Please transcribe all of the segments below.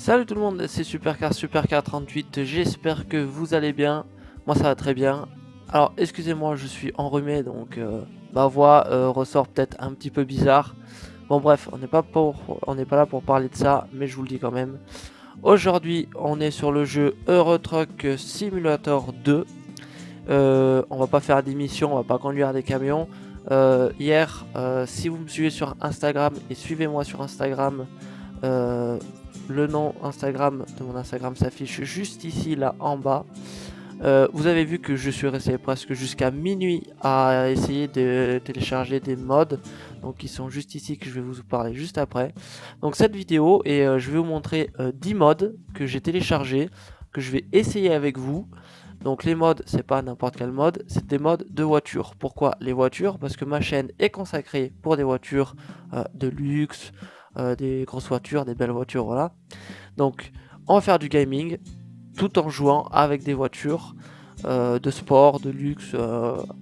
Salut tout le monde, c'est Supercar38, j'espère que vous allez bien, moi ça va très bien. Alors excusez-moi, je suis enrhumé donc ma voix ressort peut-être un petit peu bizarre. Bon bref, on n'est pas là pour parler de ça, mais je vous le dis quand même. Aujourd'hui on est sur le jeu Euro Truck Simulator 2. On va pas faire d'émission, on va pas conduire des camions. Hier, si vous me suivez sur Instagram et suivez-moi sur Instagram, le nom Instagram de mon Instagram s'affiche juste ici, là en bas. Vous avez vu que je suis resté presque jusqu'à minuit à essayer de télécharger des mods. Donc ils sont juste ici, que je vais vous parler juste après. Donc cette vidéo, et je vais vous montrer 10 mods que j'ai téléchargés, que je vais essayer avec vous. Donc les mods, c'est pas n'importe quel mode, c'est des mods de voitures. Pourquoi les voitures? Parce que ma chaîne est consacrée pour des voitures de luxe, des grosses voitures, des belles voitures, voilà. Donc on va faire du gaming tout en jouant avec des voitures de sport, de luxe,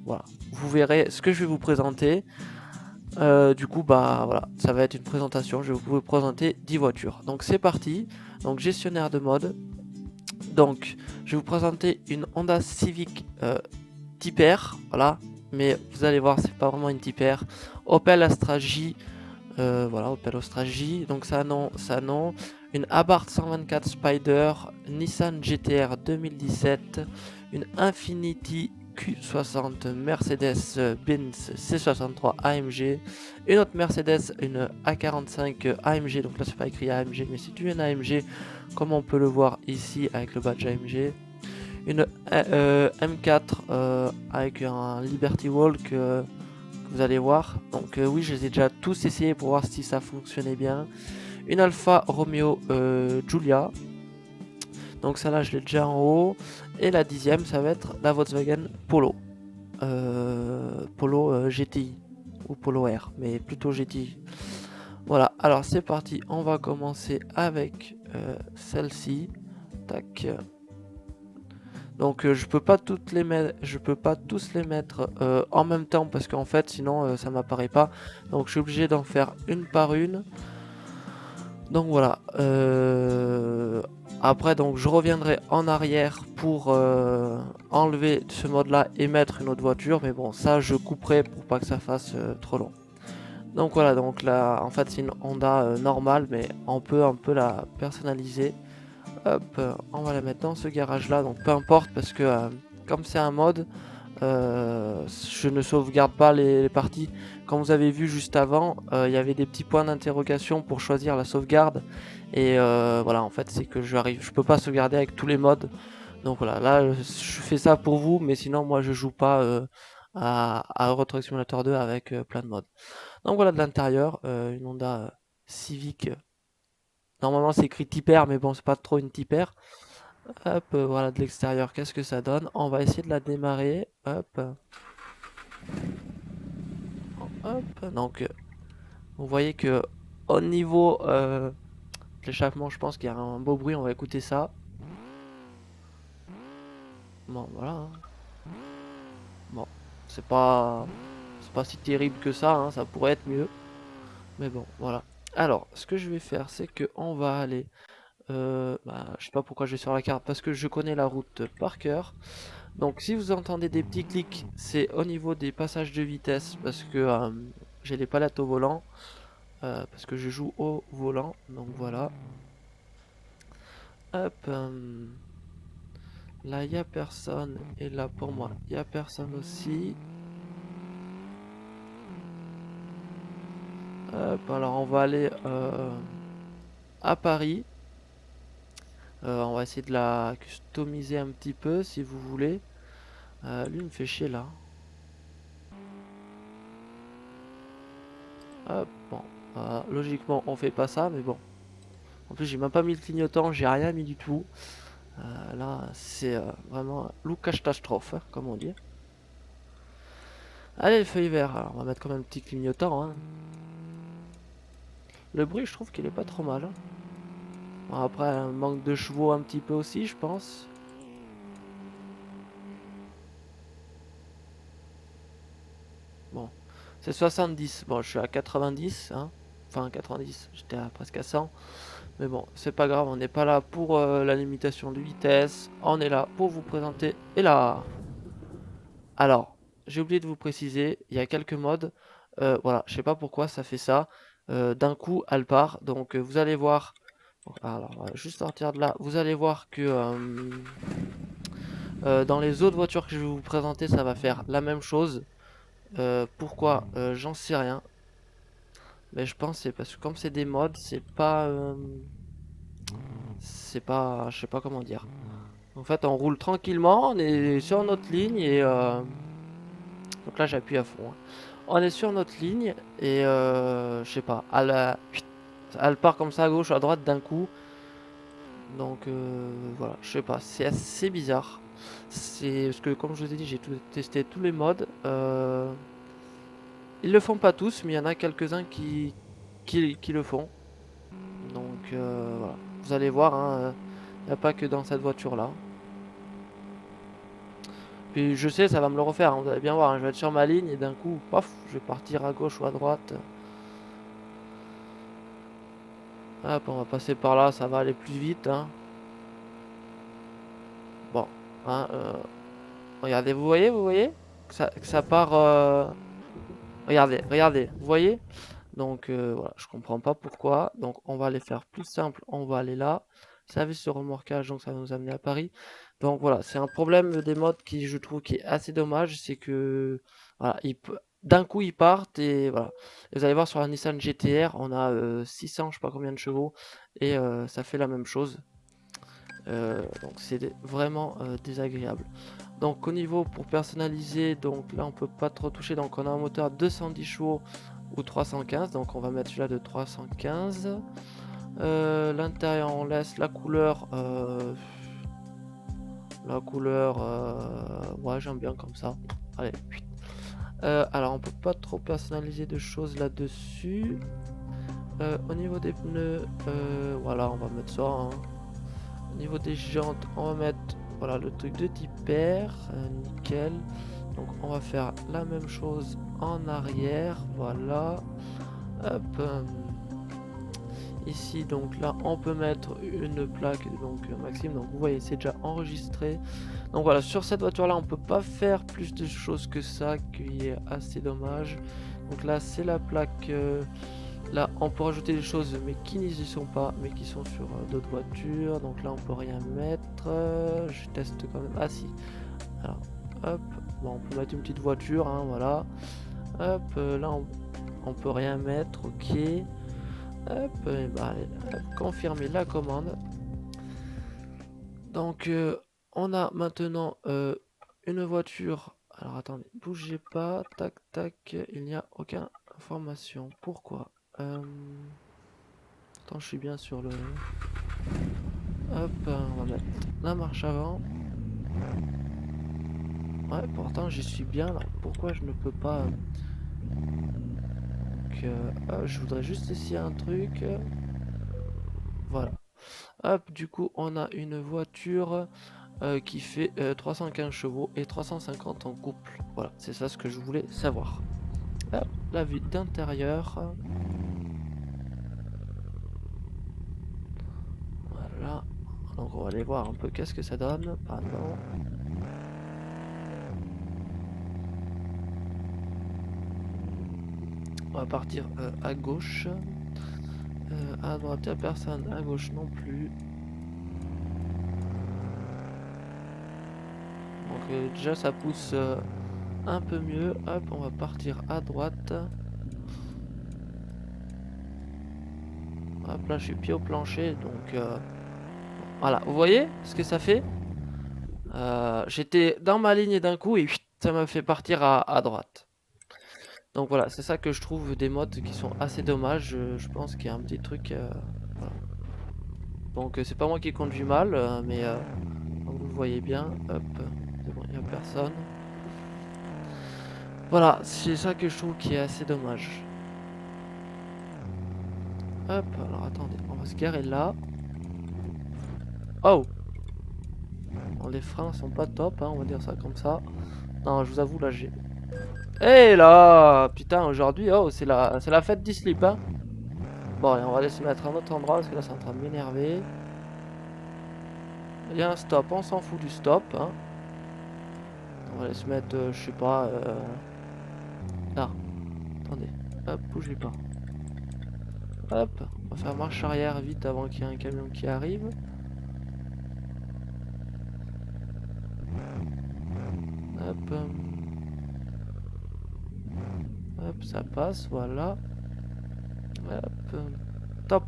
voilà. Vous verrez ce que je vais vous présenter. Du coup, bah voilà, ça va être une présentation. Je vais vous présenter 10 voitures. Donc c'est parti. Donc gestionnaire de mode. Donc je vais vous présenter une Honda Civic Type R, voilà. Mais vous allez voir, c'est pas vraiment une Type R. Opel Astra J, voilà, Opel Astra J. Donc ça non, ça non. Une Abarth 124 Spider, Nissan GTR 2017, une Infiniti Q60 Mercedes-Benz C63 AMG, une autre Mercedes, une A45 AMG, donc là c'est pas écrit AMG mais c'est une AMG comme on peut le voir ici avec le badge AMG, une M4 avec un Liberty Walk que vous allez voir. Donc oui, je les ai déjà tous essayés pour voir si ça fonctionnait bien. Une Alfa Romeo Giulia, donc celle-là je l'ai déjà en haut. Et la 10e, ça va être la Volkswagen Polo, Polo GTI ou Polo R, mais plutôt GTI. Voilà, alors c'est parti, on va commencer avec celle-ci. Tac. Donc je peux pas toutes les mettre, je peux pas tous les mettre en même temps parce qu'en fait sinon ça m'apparaît pas. Donc je suis obligé d'en faire une par une. Donc voilà. Après donc je reviendrai en arrière pour enlever ce mode là et mettre une autre voiture. Mais bon ça je couperai pour pas que ça fasse trop long. Donc voilà, donc là en fait c'est une Honda normale mais on peut un peu la personnaliser. Hop, on va la mettre dans ce garage là, donc peu importe parce que comme c'est un mode, je ne sauvegarde pas les parties. Comme vous avez vu juste avant, il y avait des petits points d'interrogation pour choisir la sauvegarde. Et voilà, en fait c'est que je peux pas sauvegarder avec tous les modes. Donc voilà, là je fais ça pour vous, mais sinon moi je joue pas à Euro Truck Simulator 2 avec plein de modes. Donc voilà de l'intérieur, une Honda Civic. Normalement c'est écrit Type R, mais bon c'est pas trop une Type R. Hop, voilà de l'extérieur, qu'est-ce que ça donne? On va essayer de la démarrer. Hop, hop. Donc vous voyez que au niveau de l'échappement, je pense qu'il y a un beau bruit, on va écouter ça. Bon voilà, hein. Bon, c'est pas si terrible que ça, hein, ça pourrait être mieux. Mais bon, voilà. Alors, ce que je vais faire, c'est que on va aller je sais pas pourquoi je vais sur la carte, parce que je connais la route par cœur. Donc si vous entendez des petits clics, c'est au niveau des passages de vitesse, parce que j'ai les palettes au volant, parce que je joue au volant, donc voilà. Hop, là il n'y a personne, et là pour moi il n'y a personne aussi. Hop, alors on va aller à Paris. On va essayer de la customiser un petit peu si vous voulez. Lui il me fait chier là. Hop, bon. Logiquement on fait pas ça, mais bon. En plus j'ai même pas mis le clignotant, j'ai rien mis du tout. Là c'est vraiment loup-cache-catastrophe, hein, comme on dit. Allez le feuille vert, alors on va mettre quand même un petit clignotant, hein. Le bruit je trouve qu'il est pas trop mal, hein. Bon, après un manque de chevaux un petit peu aussi je pense. Bon, c'est 70, bon je suis à 90, hein. Enfin 90, j'étais à presque à 100. Mais bon, c'est pas grave, on n'est pas là pour la limitation de vitesse. On est là pour vous présenter. Et là, alors, j'ai oublié de vous préciser, il y a quelques modes. Voilà, je sais pas pourquoi ça fait ça. D'un coup, elle part. Donc, vous allez voir. Alors, on va juste sortir de là. Vous allez voir que dans les autres voitures que je vais vous présenter, ça va faire la même chose. Pourquoi? J'en sais rien. Mais je pense que c'est parce que comme c'est des modes, c'est pas, je sais pas comment dire. En fait, on roule tranquillement, on est sur notre ligne et donc là j'appuie à fond, hein. On est sur notre ligne et je sais pas, elle part comme ça à gauche, à droite d'un coup. Donc voilà, je sais pas, c'est assez bizarre. C'est parce que comme je vous ai dit, j'ai testé tous les modes. Ils le font pas tous, mais il y en a quelques-uns qui le font. Donc voilà, vous allez voir, hein, il n'y a pas que dans cette voiture-là. Puis je sais, ça va me le refaire, hein, vous allez bien voir, hein, je vais être sur ma ligne et d'un coup, paf, je vais partir à gauche ou à droite. Hop, on va passer par là, ça va aller plus vite, hein. Bon, hein, regardez, vous voyez que ça part... Regardez, regardez, vous voyez? Donc voilà, je comprends pas pourquoi. Donc on va aller faire plus simple, on va aller là. Service de remorquage, donc ça va nous amener à Paris. Donc voilà, c'est un problème des modes qui je trouve qui est assez dommage, c'est que voilà, d'un coup ils partent et voilà. Et vous allez voir sur la Nissan GT-R, on a 600, je sais pas combien de chevaux et ça fait la même chose. Donc c'est vraiment désagréable. Donc au niveau pour personnaliser, donc là on peut pas trop toucher, donc on a un moteur 210 chevaux ou 315, donc on va mettre celui-là de 315. L'intérieur on laisse la couleur, ouais j'aime bien comme ça. Allez, alors on peut pas trop personnaliser de choses là-dessus. Au niveau des pneus, voilà on va mettre ça, hein. Au niveau des jantes, on va mettre voilà le truc de type R, nickel. Donc on va faire la même chose en arrière, voilà. Hop. Ici donc là on peut mettre une plaque donc Maxime, donc vous voyez c'est déjà enregistré. Donc voilà, sur cette voiture là on peut pas faire plus de choses que ça, qui est assez dommage. Donc là c'est la plaque, là on peut rajouter des choses mais qui n'y sont pas, mais qui sont sur d'autres voitures. Donc là on peut rien mettre, je teste quand même, ah si. Alors hop, bon, on peut mettre une petite voiture, hein, voilà. Hop, là on peut rien mettre, ok. Hop, et bah, allez, hop, confirmer la commande. Donc on a maintenant une voiture. Alors attendez, bougez pas, tac tac, il n'y a aucune information. Pourquoi? Attends, je suis bien sur le... Hop, on va mettre la marche avant. Ouais, pourtant j'y suis bien là. Pourquoi je ne peux pas... je voudrais juste essayer un truc. Voilà. Hop, du coup on a une voiture qui fait 315 chevaux et 350 en couple. Voilà, c'est ça ce que je voulais savoir. Hop, la vue d'intérieur. Voilà. Donc on va aller voir un peu qu'est-ce que ça donne. Pardon. On va partir à gauche. À droite, il n'y a personne. À gauche non plus. Donc déjà ça pousse un peu mieux. Hop, on va partir à droite. Hop là, je suis pied au plancher. Donc voilà, vous voyez ce que ça fait? J'étais dans ma ligne et d'un coup, et ça m'a fait partir à droite. Donc voilà, c'est ça que je trouve des modes qui sont assez dommages. Je pense qu'il y a un petit truc. Voilà. Donc c'est pas moi qui conduis mal, mais comme vous le voyez bien, hop, c'est bon, il n'y a personne. Voilà, c'est ça que je trouve qui est assez dommage. Hop, alors attendez, on va se garer là. Oh! Bon, les freins sont pas top, hein, on va dire ça comme ça. Non, je vous avoue, là j'ai... Eh là! Putain, aujourd'hui, oh, c'est la fête du slip, hein. Bon, et on va laisser mettre à un autre endroit parce que là c'est en train de m'énerver. Il y a un stop, on s'en fout du stop, hein. On va laisser mettre, je sais pas, là. Attendez, hop, bougez pas. Hop, on va faire marche arrière vite avant qu'il y ait un camion qui arrive. Hop, hop, ça passe, voilà. Hop, top.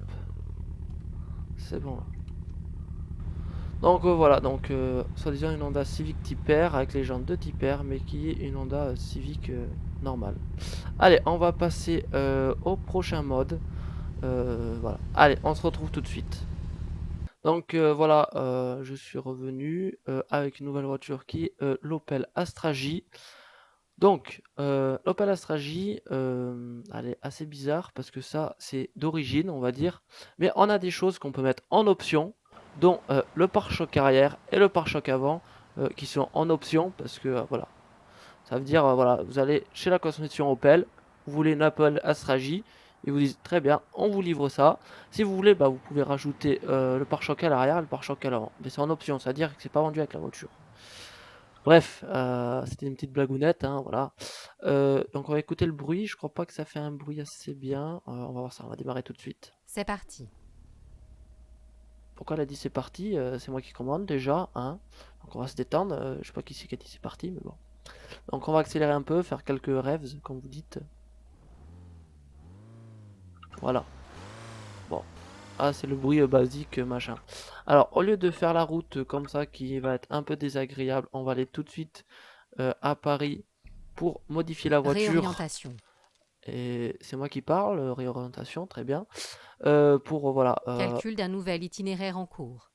C'est bon. Donc voilà, donc soi-disant une Honda Civic Type R avec les jantes de Type R, mais qui est une Honda Civic normale. Allez, on va passer au prochain mode. Voilà. Allez, on se retrouve tout de suite. Donc voilà, je suis revenu avec une nouvelle voiture qui est l'Opel Astra J. Donc, l'Opel Astra J, elle est assez bizarre parce que ça, c'est d'origine, on va dire. Mais on a des choses qu'on peut mettre en option, dont le pare-choc arrière et le pare-choc avant, qui sont en option parce que, voilà. Ça veut dire, voilà, vous allez chez la concession Opel, vous voulez une Opel Astra J, ils vous disent très bien, on vous livre ça. Si vous voulez, bah, vous pouvez rajouter le pare-choc à l'arrière et le pare-choc à l'avant. Mais c'est en option, c'est-à-dire que c'est pas vendu avec la voiture. Bref, c'était une petite blagounette, hein, voilà. Donc on va écouter le bruit, je crois pas que ça fait un bruit assez bien. On va voir ça, on va démarrer tout de suite. C'est parti. Pourquoi elle a dit c'est parti? C'est moi qui commande déjà, hein. Donc on va se détendre, je sais pas qui c'est qui a dit c'est parti, mais bon. Donc on va accélérer un peu, faire quelques rêves, comme vous dites. Voilà. Bon. Ah, c'est le bruit basique, machin. Alors, au lieu de faire la route comme ça, qui va être un peu désagréable, on va aller tout de suite à Paris pour modifier la voiture. Réorientation. Et c'est moi qui parle, réorientation, très bien. Pour voilà. Calcul d'un nouvel itinéraire en cours.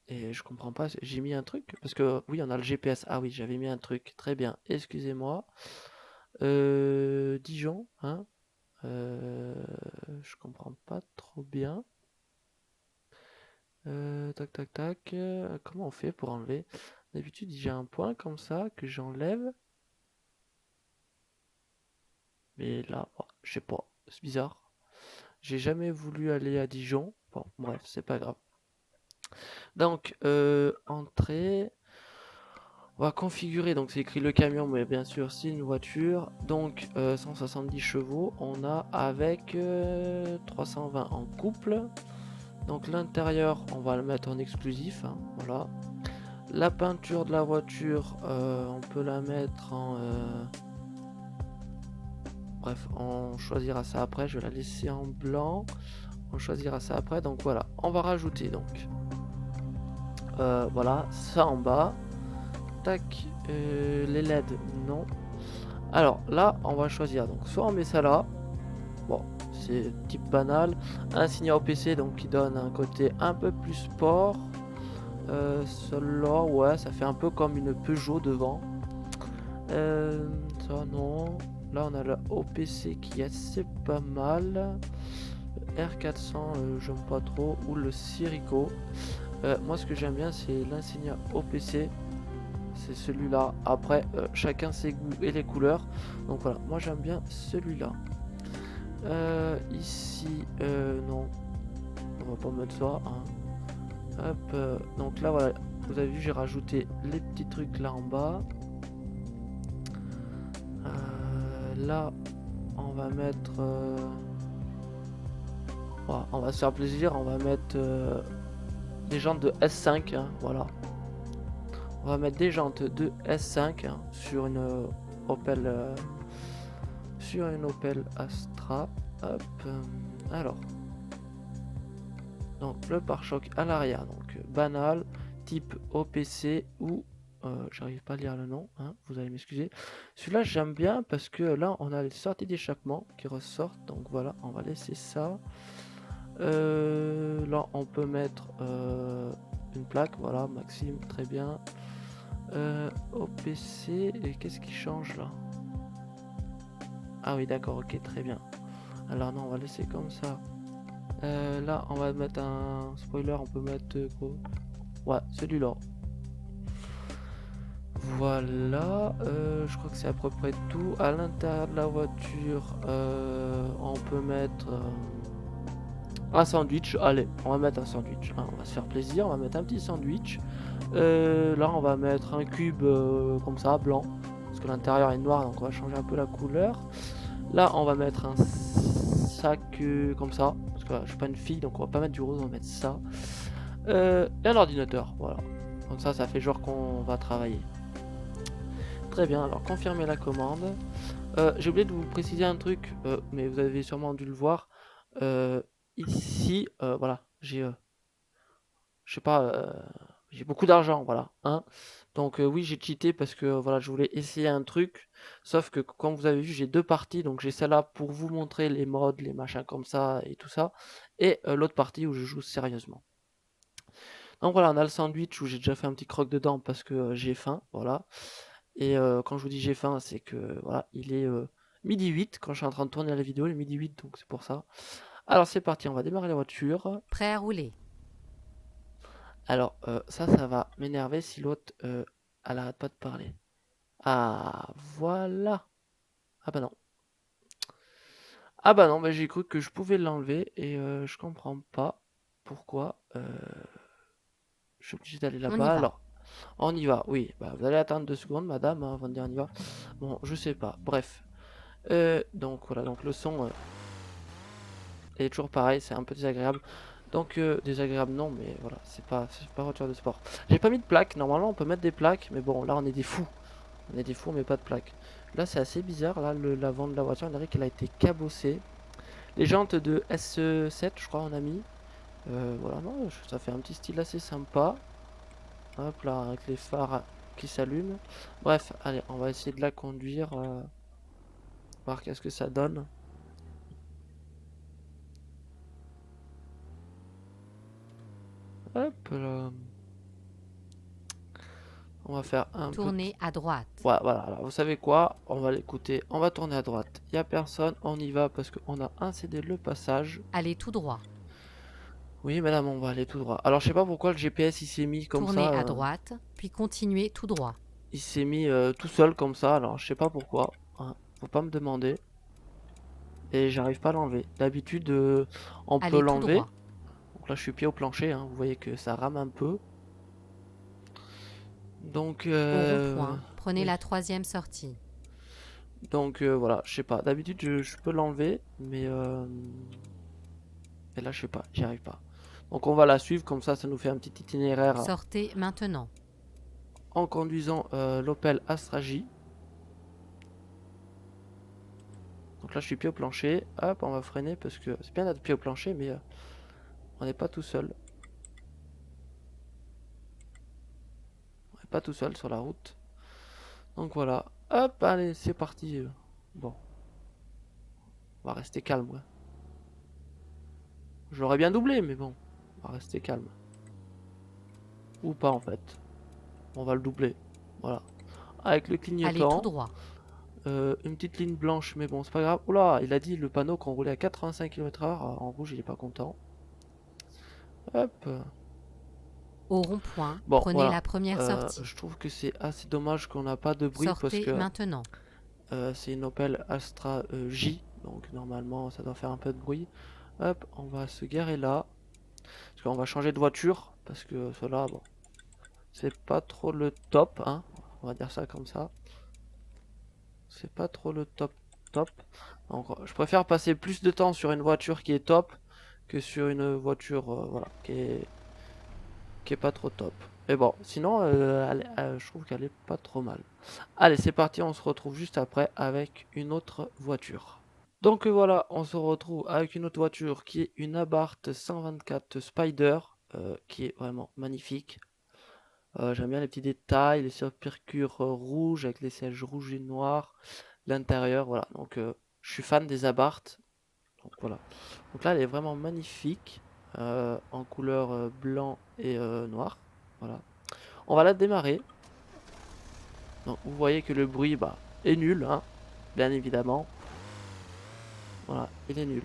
Et je comprends pas, j'ai mis un truc parce que oui, on a le GPS. Ah oui, j'avais mis un truc, très bien. Excusez-moi. Dijon, hein. Je comprends pas trop bien. Tac tac tac. Comment on fait pour enlever? D'habitude, j'ai un point comme ça que j'enlève. Mais là, oh, je sais pas. C'est bizarre. J'ai jamais voulu aller à Dijon. Bon, bref, c'est pas grave. Donc, entrée. On va configurer. Donc, c'est écrit le camion, mais bien sûr, c'est une voiture. Donc, 170 chevaux. On a avec 320 en couple. Donc, l'intérieur, on va le mettre en exclusif, hein, voilà. La peinture de la voiture, on peut la mettre en... Bref, on choisira ça après. Je vais la laisser en blanc. On choisira ça après. Donc voilà, on va rajouter donc. Voilà, ça en bas. Tac, les LED, non. Alors là, on va choisir. Donc soit on met ça là. Bon, c'est type banal. Un signal OPC, donc qui donne un côté un peu plus sport. Celle-là, ouais, ça fait un peu comme une Peugeot devant. Ça non. Là on a le OPC qui est assez pas mal. Le R400 j'aime pas trop. Ou le Sirico. Moi ce que j'aime bien c'est l'Insignia OPC. C'est celui-là. Après chacun ses goûts et les couleurs. Donc voilà, moi j'aime bien celui-là. Ici non. On va pas mettre ça. Hein. Hop, donc là voilà. Vous avez vu j'ai rajouté les petits trucs là en bas. Là, on va mettre... Voilà, on va se faire plaisir, on va mettre des jantes de S5, hein, voilà. On va mettre des jantes de S5 hein, sur une Opel Astra. Hop, alors. Donc le pare-choc à l'arrière, donc banal, type OPC ou j'arrive pas à lire le nom, hein, vous allez m'excuser. Celui-là j'aime bien parce que là on a les sorties d'échappement qui ressortent, donc voilà, on va laisser ça. Là on peut mettre une plaque, voilà, Maxime, très bien. OPC, et qu'est-ce qui change là? Ah oui d'accord, ok, très bien. Alors non, on va laisser comme ça. Là on va mettre un spoiler, on peut mettre quoi? Ouais, celui-là. Voilà, je crois que c'est à peu près tout. À l'intérieur de la voiture, on peut mettre Un sandwich, allez, on va mettre un sandwich, hein, on va se faire plaisir, on va mettre un petit sandwich. Là on va mettre un cube comme ça, blanc, parce que l'intérieur est noir, donc on va changer un peu la couleur. Là on va mettre un sac comme ça, parce que je suis pas une fille, donc on va pas mettre du rose, on va mettre ça. Et un ordinateur, voilà. Comme ça fait genre qu'on va travailler. Très bien, alors confirmer la commande. J'ai oublié de vous préciser un truc, mais vous avez sûrement dû le voir. Ici, voilà, je sais pas, j'ai beaucoup d'argent, voilà, hein. Donc oui, j'ai cheaté parce que voilà, je voulais essayer un truc. Sauf que comme vous avez vu, j'ai deux parties. Donc j'ai celle-là pour vous montrer les modes, les machins comme ça et tout ça. Et l'autre partie où je joue sérieusement. Donc voilà, on a le sandwich où j'ai déjà fait un petit croque dedans parce que j'ai faim, voilà. Et quand je vous dis j'ai faim, c'est que voilà, il est midi 8 quand je suis en train de tourner la vidéo, il est midi 8, donc c'est pour ça. Alors c'est parti, on va démarrer la voiture. Prêt à rouler. Alors ça va m'énerver si l'autre elle arrête pas de parler. Ah voilà. Ah bah non. Ah bah non, bah j'ai cru que je pouvais l'enlever et je comprends pas pourquoi je suis obligé d'aller On y là-bas. va. Alors on y va, oui. Bah, vous allez attendre 2 secondes, madame, hein, avant de dire on y va. Bon, je sais pas. Bref. Donc voilà, donc le son est toujours pareil, c'est un peu désagréable. Donc désagréable non, mais voilà, c'est pas voiture de sport. J'ai pas mis de plaque, normalement on peut mettre des plaques, mais bon là on est des fous. On est des fous, on met pas de plaque. Là c'est assez bizarre, là l'avant de la voiture, on dirait qu'elle a été cabossée. Les jantes de S7 je crois on a mis. Voilà, non, ça fait un petit style assez sympa. Hop là, avec les phares qui s'allument. Bref, allez, on va essayer de la conduire. Voir qu'est-ce que ça donne. Hop là. On va faire un Tournez petit... à droite. Ouais, voilà, alors vous savez quoi? On va l'écouter, on va tourner à droite. Il n'y a personne, on y va parce qu'on a incédé le passage. Allez tout droit. Oui, madame, on va aller tout droit. Alors, je sais pas pourquoi le GPS il s'est mis comme Tournez ça. à droite, puis continuez tout droit. Il s'est mis tout seul comme ça. Alors, je sais pas pourquoi, hein. Faut pas me demander. Et j'arrive pas à l'enlever. D'habitude, on peut Allez tout l'enlever. droit. Donc là, je suis pied au plancher, hein. Vous voyez que ça rame un peu. Donc, Au rond-point, prenez oui. la troisième sortie. Donc voilà, je sais pas. D'habitude, je peux l'enlever, mais là, je sais pas, j'y arrive pas. Donc on va la suivre, comme ça nous fait un petit itinéraire Sortez maintenant. en conduisant l'Opel Astra J. Donc là, je suis pied au plancher. Hop, on va freiner parce que c'est bien d'être pied au plancher, mais on n'est pas tout seul. On n'est pas tout seul sur la route. Donc voilà. Hop, allez, c'est parti. Bon, on va rester calme, ouais. J'aurais bien doublé, mais bon, on va rester calme. Ou pas en fait. On va le doubler. Voilà. Avec le Allez tout clignotant. droit. Une petite ligne blanche, mais bon, c'est pas grave. Oula, il a dit le panneau qu'on roulait à 85 km/h. En rouge, il est pas content. Hop. Au rond-point, Bon, prenez voilà. la première sortie. Je trouve que c'est assez dommage qu'on n'a pas de bruit parce Sortez que maintenant. c'est une Opel Astra J. Donc normalement, ça doit faire un peu de bruit. Hop, on va se garer là. Parce qu'on va changer de voiture. Parce que cela, bon, c'est pas trop le top, hein. On va dire ça comme ça. C'est pas trop le top top. Donc je préfère passer plus de temps sur une voiture qui est top que sur une voiture voilà, qui est pas trop top. Mais bon, sinon je trouve qu'elle est pas trop mal. Allez, c'est parti, on se retrouve juste après avec une autre voiture. Donc voilà, on se retrouve avec une autre voiture qui est une Abarth 124 Spider, qui est vraiment magnifique. J'aime bien les petits détails, les surpiqûres rouges avec les sièges rouges et noirs, l'intérieur, voilà. Donc je suis fan des Abarth. Donc voilà. Donc là elle est vraiment magnifique, en couleur blanc et noir. Voilà. On va la démarrer. Donc vous voyez que le bruit bah, est nul, hein, bien évidemment. Voilà, il est nul.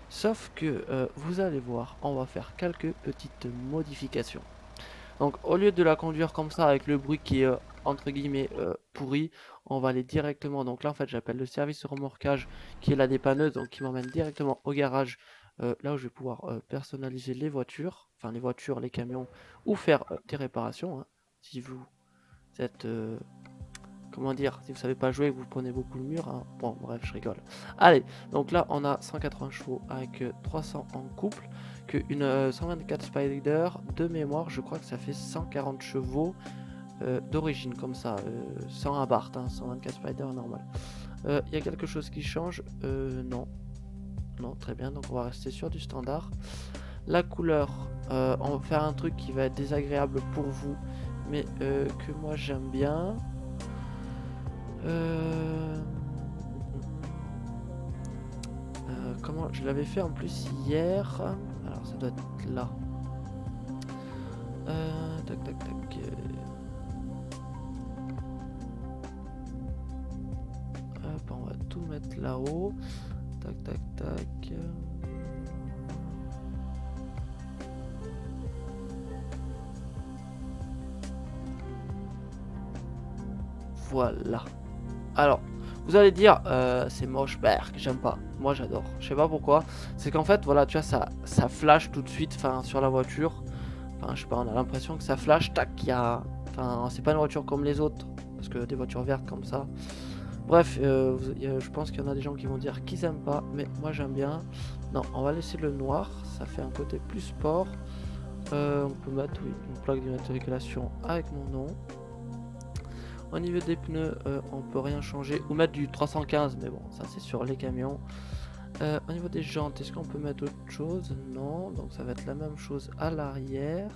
Sauf que vous allez voir, on va faire quelques petites modifications. Donc au lieu de la conduire comme ça avec le bruit qui est entre guillemets pourri, on va aller directement. Donc là en fait j'appelle le service remorquage qui est la dépanneuse, donc qui m'emmène directement au garage là où je vais pouvoir personnaliser les voitures, enfin les voitures, les camions, ou faire des réparations, hein. Si vous êtes, comment dire, si vous savez pas jouer et que vous prenez beaucoup le mur, hein. Bon bref, je rigole. Allez, donc là on a 180 chevaux avec 300 en couple, une 124 Spider de mémoire, je crois que ça fait 140 chevaux d'origine comme ça, sans abarth, hein, 124 Spider normal. Il y a quelque chose qui change? Non. Non, très bien, donc on va rester sur du standard. La couleur, on va faire un truc qui va être désagréable pour vous, mais que moi j'aime bien. Comment je l'avais fait en plus hier? Alors ça doit être là. Tac tac tac. Hop, on va tout mettre là-haut. Tac tac tac. Voilà. Alors, vous allez dire, c'est moche, berk, j'aime pas. Moi, j'adore. Je sais pas pourquoi. C'est qu'en fait, voilà, tu vois, ça flash tout de suite, enfin, sur la voiture. Enfin, je sais pas, on a l'impression que ça flash, tac, il y a... Enfin, c'est pas une voiture comme les autres, parce que des voitures vertes comme ça. Bref, je pense qu'il y en a des gens qui vont dire qu'ils aiment pas, mais moi j'aime bien. Non, on va laisser le noir, ça fait un côté plus sport. On peut mettre, oui, une plaque d'immatriculation avec mon nom. Au niveau des pneus, on peut rien changer. Ou mettre du 315, mais bon, ça c'est sur les camions. Au niveau des jantes, est-ce qu'on peut mettre autre chose? Non, donc ça va être la même chose à l'arrière.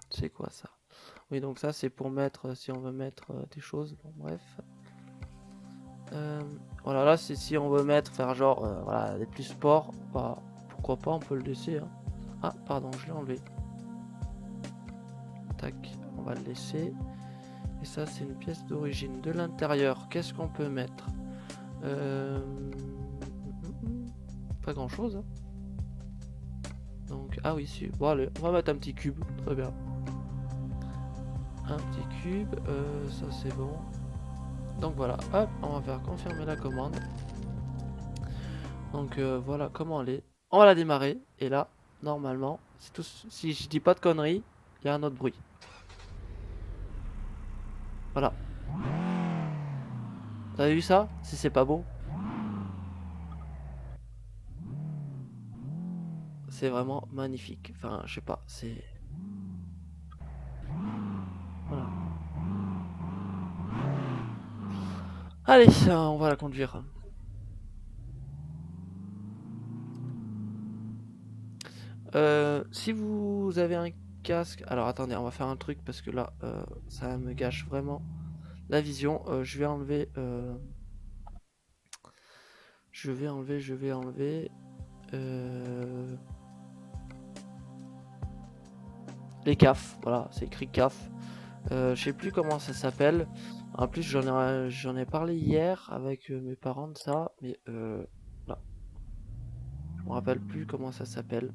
C'est quoi ça? Oui, donc ça c'est pour mettre, si on veut mettre des choses. Bon, bref. Voilà, là c'est si on veut mettre, faire genre, voilà, des plus sport. Bah, pourquoi pas, on peut le laisser, hein. Ah, pardon, je l'ai enlevé. Tac, on va le laisser. Et ça c'est une pièce d'origine. De l'intérieur, qu'est-ce qu'on peut mettre? Pas grand chose, hein. Donc, ah oui, si. Bon, allez, on va mettre un petit cube. Très bien. Un petit cube. Ça, c'est bon. Donc, voilà. Hop, on va faire confirmer la commande. Donc, voilà comment elle est. On va la démarrer. Et là, normalement, c'est tout. Si je dis pas de conneries, il y a un autre bruit. Voilà. Vous avez vu ça? Si c'est pas beau. C'est vraiment magnifique. Enfin, je sais pas. C'est... Voilà. Allez, on va la conduire. Si vous avez un casque... Alors attendez, on va faire un truc parce que là, ça me gâche vraiment la vision. Je vais enlever... Je vais enlever... Les CAF. Voilà, c'est écrit CAF. Je sais plus comment ça s'appelle. En plus, j'en ai parlé hier avec mes parents de ça. Mais là, je me rappelle plus comment ça s'appelle.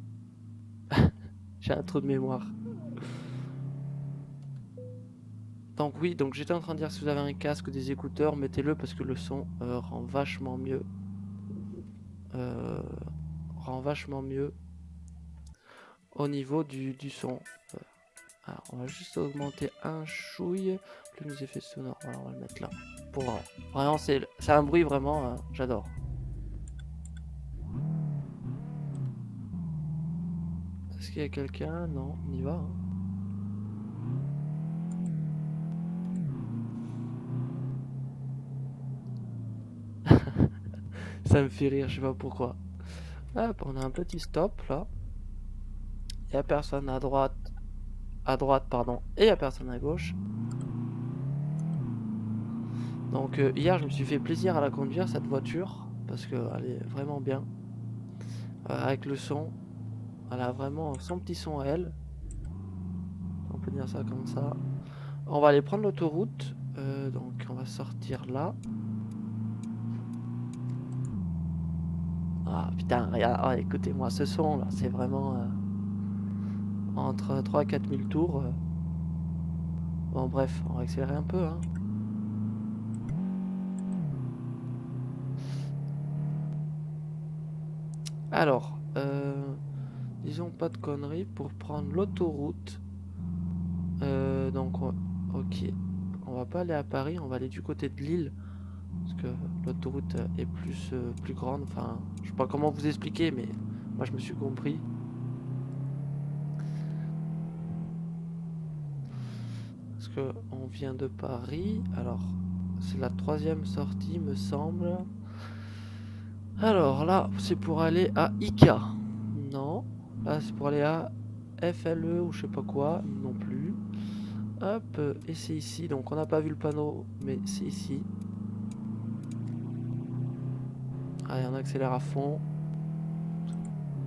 J'ai un trou de mémoire. Donc oui, donc j'étais en train de dire si vous avez un casque ou des écouteurs, mettez-le parce que le son rend vachement mieux. Rend vachement mieux au niveau du son. Alors on va juste augmenter un chouille. Plus les effets sonores, voilà, on va le mettre là. Pour vraiment, c'est un bruit vraiment, j'adore. Est-ce qu'il y a quelqu'un? Non, on y va, hein. Ça me fait rire, je sais pas pourquoi. Hop, on a un petit stop là. Il y a personne à droite, pardon, et il y a personne à gauche. Donc hier, je me suis fait plaisir à la conduire cette voiture parce qu'elle est vraiment bien. Avec le son, elle a vraiment son petit son à elle. On peut dire ça comme ça. On va aller prendre l'autoroute. Donc on va sortir là. Ah putain, regarde, oh, écoutez-moi ce son là, c'est vraiment entre 3 et 4 000 tours. Bon bref, on va accélérer un peu, hein. Alors, disons pas de conneries pour prendre l'autoroute. Ok, on va pas aller à Paris, on va aller du côté de Lille parce que l'autoroute est plus grande. Enfin, je sais pas comment vous expliquer, mais moi je me suis compris. Parce que on vient de Paris, alors c'est la troisième sortie, me semble. Alors là, c'est pour aller à Ika. Non. Là, c'est pour aller à FLE ou je sais pas quoi. Non plus. Hop, et c'est ici. Donc on n'a pas vu le panneau, mais c'est ici. Allez, on accélère à fond.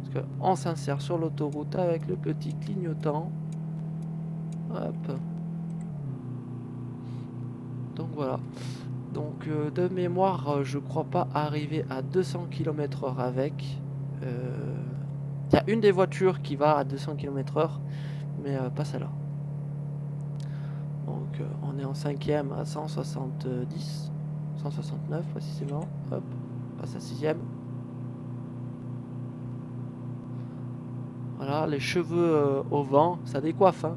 Parce qu'on s'insère sur l'autoroute avec le petit clignotant. Hop. Donc voilà. Donc de mémoire, je crois pas arriver à 200 km/h avec. Il y a une des voitures qui va à 200 km/h, mais pas celle-là. Donc on est en cinquième à 170, 169 précisément. Hop, passe à sixième. Voilà, les cheveux au vent, ça décoiffe. Hein.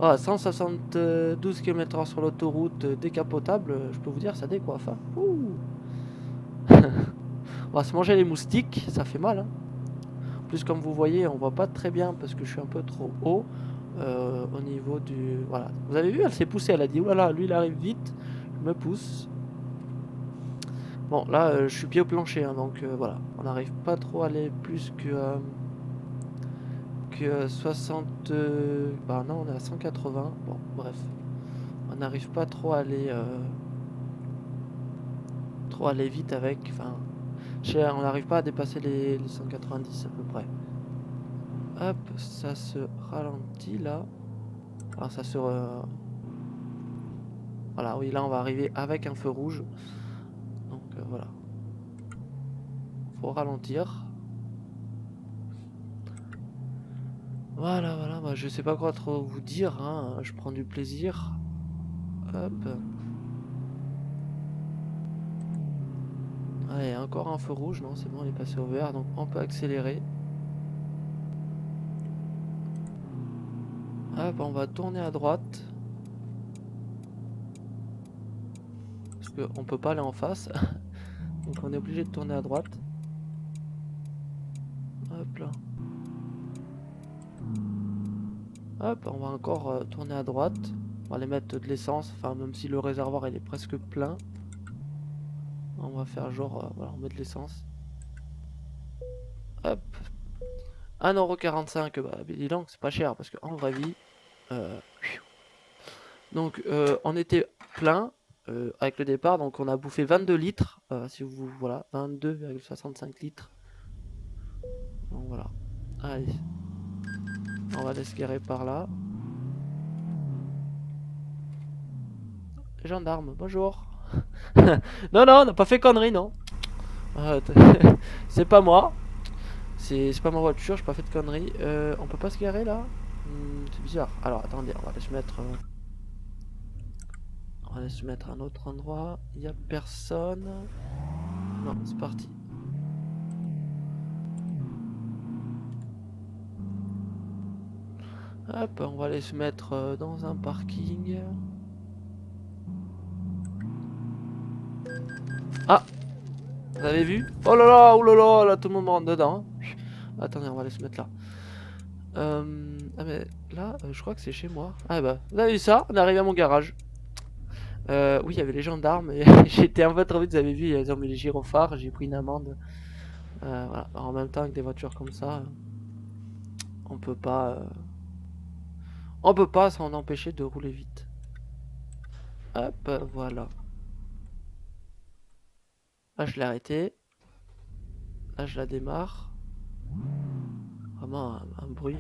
Ah, 172 km/h sur l'autoroute décapotable, je peux vous dire, ça décoiffe. Hein. Ouh. On va se manger les moustiques, ça fait mal. Hein. En plus, comme vous voyez, on voit pas très bien parce que je suis un peu trop haut au niveau du. Voilà. Vous avez vu, elle s'est poussée, elle a dit oulala, lui il arrive vite, je me pousse. Bon, là, je suis pied au plancher, hein, donc voilà. On n'arrive pas trop à aller plus que 60. Bah non, on est à 180. Bon, bref. On n'arrive pas trop à aller vite avec. Enfin, on n'arrive pas à dépasser les 190 à peu près. Hop, ça se ralentit là. Enfin, ça se. Voilà, oui, là on va arriver avec un feu rouge. Donc voilà. Faut ralentir. Voilà, voilà, bah, je sais pas quoi trop vous dire, hein. Je prends du plaisir. Hop. Allez, encore un feu rouge, non, c'est bon, il est passé au vert, donc on peut accélérer. Hop, on va tourner à droite. Parce qu'on peut pas aller en face. Donc on est obligé de tourner à droite. Hop là. Hop, on va encore tourner à droite. On va aller mettre de l'essence, enfin même si le réservoir il est presque plein. On va faire genre, voilà, on met de l'essence. Hop. 1,45€, bah dis donc, c'est pas cher parce qu'en vraie vie. euh, Donc on était plein avec le départ, donc on a bouffé 22 litres. Si vous voilà, 22,65 litres. Donc voilà. Allez. On va l'esquérer par là. Les gendarmes, bonjour. Non, non, on n'a pas fait connerie, non. C'est pas moi. C'est pas ma voiture, j'ai pas fait de conneries. On peut pas se garer là. C'est bizarre. Alors attendez, on va aller se mettre. On va aller se mettre à un autre endroit. Il y a personne. Non, c'est parti. Hop, on va aller se mettre dans un parking. Ah, vous avez vu? Oh là là, là tout le monde rentre dedans. Attendez, on va aller se mettre là. Ah mais là, je crois que c'est chez moi. Ah bah, vous avez vu ça? On est arrivé à mon garage. Oui, il y avait les gendarmes et j'étais un peu trop vite, vous avez vu, ils ont mis les gyrophares, j'ai pris une amende. Voilà. En même temps, avec des voitures comme ça, on peut pas, euh, on peut pas s'en empêcher de rouler vite. Hop, voilà. Là, je l'ai arrêté. Là, je la démarre. Vraiment un bruit.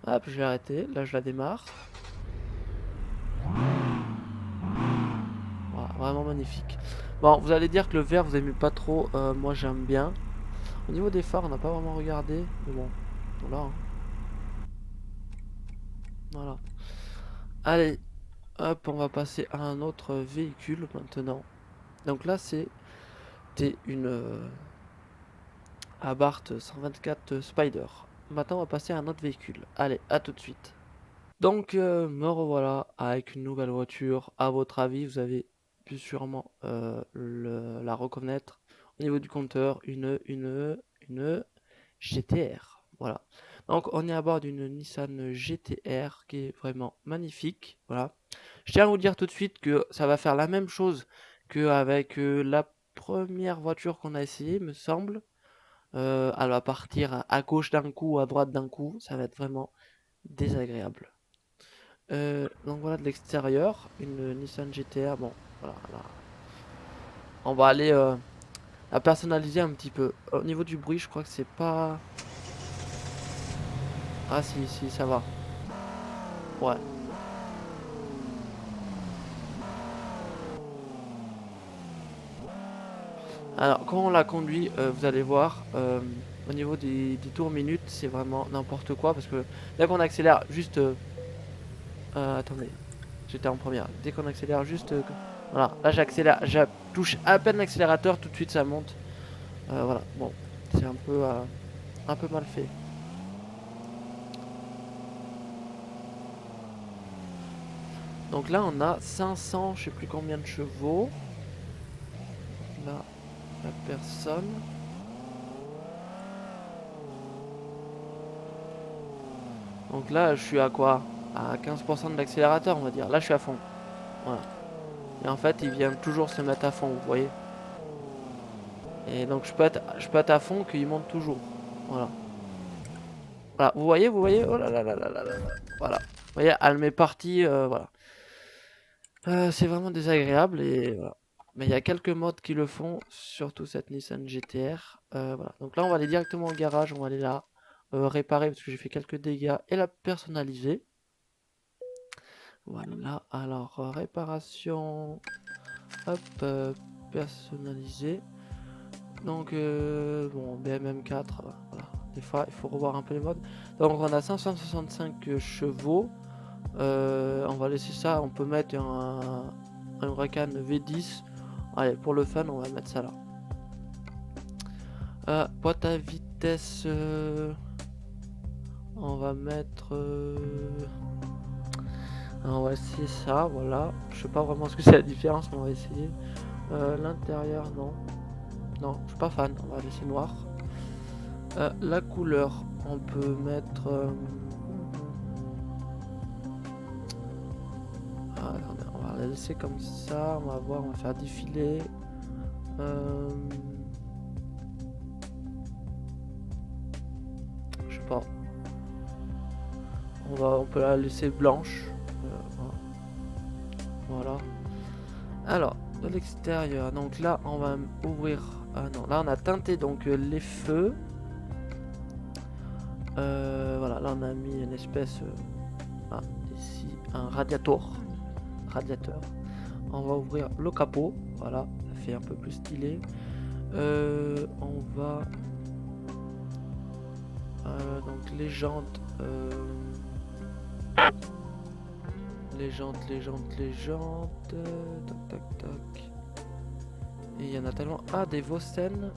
Hop, je l'ai arrêté. Là, je la démarre. Voilà, vraiment magnifique. Bon, vous allez dire que le vert, vous aimez pas trop. Moi, j'aime bien. Au niveau des phares, on n'a pas vraiment regardé. Mais bon, voilà. Hein. Voilà. Allez, hop, on va passer à un autre véhicule maintenant. Donc là, c'était une... Abarth 124 Spider. Maintenant, on va passer à un autre véhicule. Allez, à tout de suite. Donc, me revoilà avec une nouvelle voiture. À votre avis, vous avez pu sûrement la reconnaître. Au niveau du compteur, une GTR. Voilà. Donc, on est à bord d'une Nissan GTR qui est vraiment magnifique. Voilà. Je tiens à vous dire tout de suite que ça va faire la même chose qu'avec la première voiture qu'on a essayé, me semble. Elle va partir à gauche d'un coup, à droite d'un coup. Ça va être vraiment désagréable. Donc voilà de l'extérieur, une Nissan GTR. Bon, voilà, là. On va aller la personnaliser un petit peu. Au niveau du bruit, je crois que c'est pas. Ah si, si, ça va. Ouais. Alors, quand on la conduit, vous allez voir, au niveau des tours minutes, c'est vraiment n'importe quoi parce que dès qu'on accélère juste. Attendez, j'étais en première. Dès qu'on accélère juste. Voilà, là j'accélère, je touche à peine l'accélérateur, tout de suite ça monte. Voilà, bon, c'est un peu mal fait. Donc là on a 500, je sais plus combien de chevaux. Là, la personne. Donc là je suis à quoi? À 15% de l'accélérateur on va dire. Là je suis à fond. Voilà. Et en fait il vient toujours se mettre à fond, vous voyez. Et donc je peux être à fond qu'il monte toujours. Voilà. Voilà, vous voyez, oh là là là là là là. Voilà. Vous voyez, elle m'est partie, voilà. C'est vraiment désagréable et voilà. Mais il y a quelques modes qui le font, surtout cette Nissan GTR. Voilà. Donc là, on va aller directement au garage, on va aller la réparer parce que j'ai fait quelques dégâts et la personnaliser. Voilà, alors réparation, hop, personnaliser. Donc, bon, BMM 4, voilà. Des fois, il faut revoir un peu les modes. Donc, on a 565 chevaux. On va laisser ça, on peut mettre un Huracan V10. Allez, pour le fun, on va mettre ça là. Boîte à vitesse, on va mettre... on va essayer ça, voilà. Je sais pas vraiment ce que c'est la différence, mais on va essayer. L'intérieur, non. Non, je suis pas fan, on va laisser noir. La couleur, on peut mettre... attendez, on va la laisser comme ça, on va voir, on va faire défiler. Je sais pas. On peut la laisser blanche. Voilà. Alors, de l'extérieur, donc là, on va ouvrir... Ah non, là, on a teinté donc les feux. Voilà, là, on a mis une espèce... ici, un radiateur. On va ouvrir le capot. Voilà, ça fait un peu plus stylé. On va... donc les jantes... les jantes. Tac, tac, tac. Et il y en a tellement... Ah, des Vossen.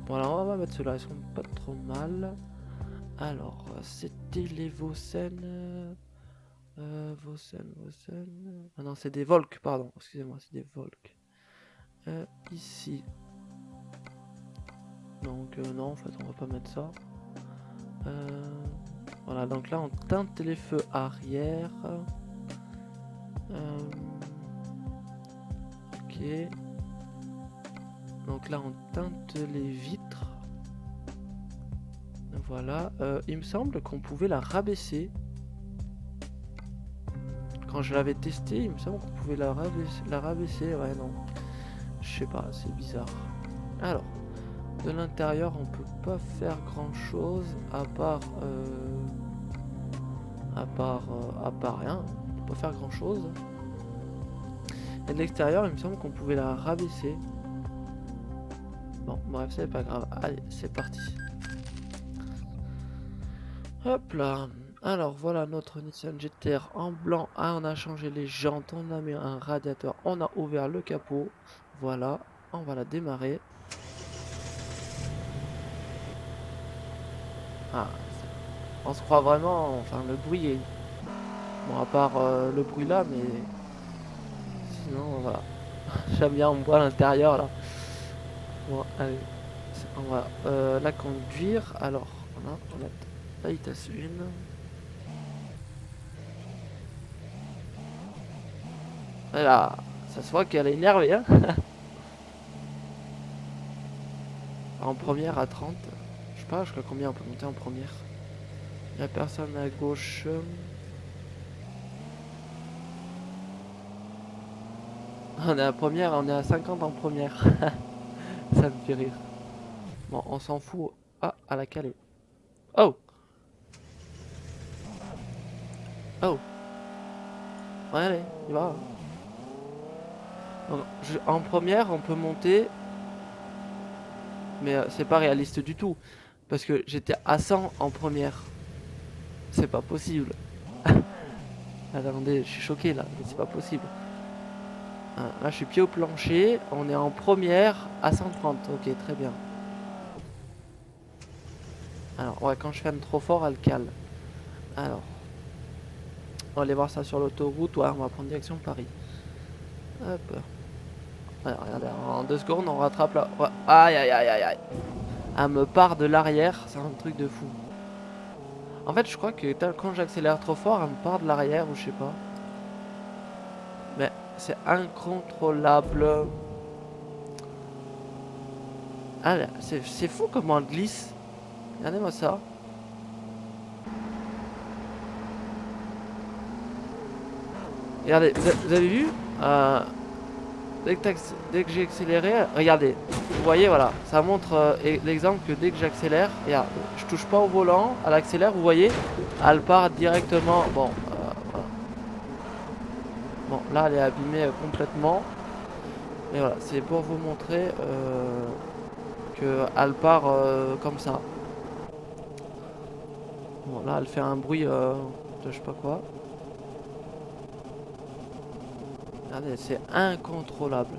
Voilà, on va mettre ceux-là, ils sont pas trop mal. Alors, c'était les Vossen. Vossen. Ah non, c'est des Volk, pardon. Excusez-moi, c'est des Volk. Ici. Donc, non, en fait, on va pas mettre ça. Voilà, donc là, on teinte les feux arrière. Ok. Donc là, on teinte les vitres. Voilà. Il me semble qu'on pouvait la rabaisser. Quand je l'avais testé, il me semble qu'on pouvait la rabaisser. Ouais, non. Je sais pas, c'est bizarre. Alors, de l'intérieur, on peut pas faire grand chose à part rien. On peut pas faire grand chose. Et de l'extérieur, il me semble qu'on pouvait la rabaisser. Bon, bref, c'est pas grave. Allez, c'est parti. Hop là. Alors voilà notre Nissan GTR en blanc. Ah, on a changé les jantes, on a mis un radiateur, on a ouvert le capot. Voilà. on va la démarrer. Ah, on se croit vraiment, enfin le bruit est... Bon, à part le bruit là, mais sinon voilà. J'aime bien, on voit à l'intérieur là. Bon, allez, on va la conduire. Alors, voilà, on va mettre la vitesse 1. Voilà, ça se voit qu'elle est énervée, hein. En première à 30. Je sais pas jusqu'à combien on peut monter en première. Il y a personne à gauche. On est à première, on est à 50 en première. Ça me fait rire. Bon, on s'en fout. Ah, à la calée. Oh! Oh! Ouais, allez, il va. Donc, en première, on peut monter, mais c'est pas réaliste du tout. Parce que j'étais à 100 en première. C'est pas possible. Attendez, je suis choqué là, mais c'est pas possible. Là, je suis pied au plancher. On est en première à 130. Ok, très bien. Alors, ouais, quand je freine trop fort, elle cale. Alors, on va aller voir ça sur l'autoroute. Ouais, on va prendre direction Paris. Hop. Ouais, regardez, en 2 secondes, on rattrape là. Ouais. Aïe, aïe, aïe, aïe, aïe. Elle me part de l'arrière. C'est un truc de fou. En fait, je crois que quand j'accélère trop fort, elle me part de l'arrière ou je sais pas. Mais c'est incontrôlable. Ah, c'est fou comment elle glisse. Regardez-moi ça. Regardez, vous avez vu dès que j'ai accéléré, regardez. Vous voyez, voilà. Ça montre l'exemple que dès que j'accélère, regarde, je touche pas au volant, elle accélère, vous voyez. Elle part directement. Bon, voilà. Bon, là, elle est abîmée complètement. Mais voilà, c'est pour vous montrer qu'elle part comme ça. Bon, là, elle fait un bruit de je sais pas quoi. Regardez, c'est incontrôlable.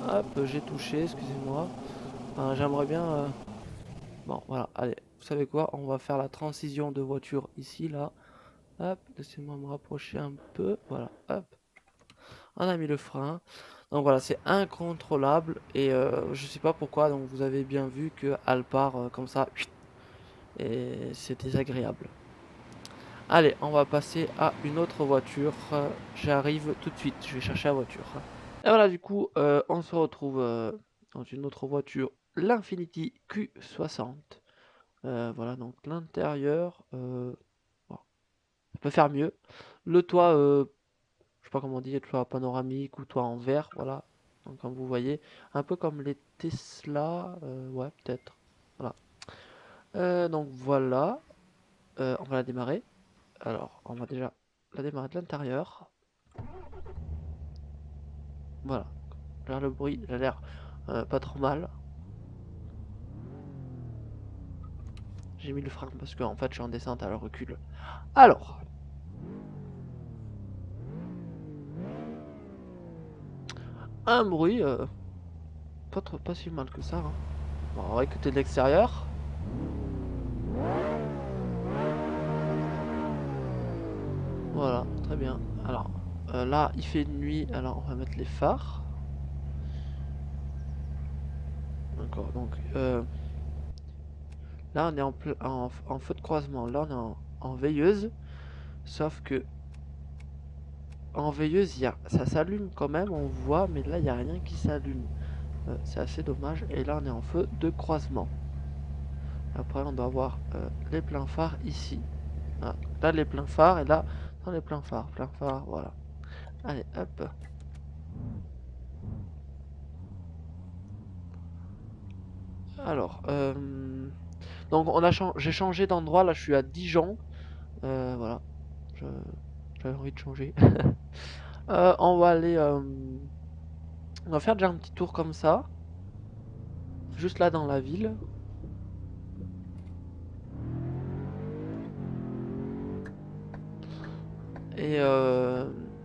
Hop, j'ai touché, excusez-moi. Enfin, j'aimerais bien... Bon, voilà, allez, vous savez quoi? On va faire la transition de voiture ici, là. Hop, laissez-moi me rapprocher un peu. Voilà, hop. On a mis le frein. Donc voilà, c'est incontrôlable. Et je sais pas pourquoi, donc vous avez bien vu qu'elle part comme ça. Et c'est désagréable. Allez, on va passer à une autre voiture. J'arrive tout de suite, je vais chercher la voiture. Et voilà, du coup, on se retrouve dans une autre voiture, l'Infiniti Q60. Voilà, donc l'intérieur, bon, on peut faire mieux. Le toit, je sais pas comment on dit, le toit panoramique ou toit en verre, voilà. Donc comme vous voyez, un peu comme les Tesla, ouais, peut-être. Voilà. Donc voilà, on va la démarrer. Alors, on va déjà la démarrer de l'intérieur. Voilà. Là, le bruit, il a l'air pas trop mal. J'ai mis le frein parce que en fait, je suis en descente à le recul. Alors, un bruit pas si mal que ça. Hein. Bon, on va écouter de l'extérieur. Voilà, très bien. Alors, là, il fait nuit. Alors, on va mettre les phares. D'accord, donc là, on est en feu de croisement. Là, on est en veilleuse. Sauf que en veilleuse, ça s'allume quand même, on voit, mais là, il n'y a rien qui s'allume. C'est assez dommage. Et là, on est en feu de croisement. Après, on doit avoir les pleins phares ici. Voilà. Là, les pleins phares, et là, dans les pleins phares, voilà. Allez, hop. Alors, donc j'ai changé d'endroit, là je suis à Dijon. Voilà, j'avais envie de changer. On va aller, on va faire déjà un petit tour comme ça, juste là dans la ville. Et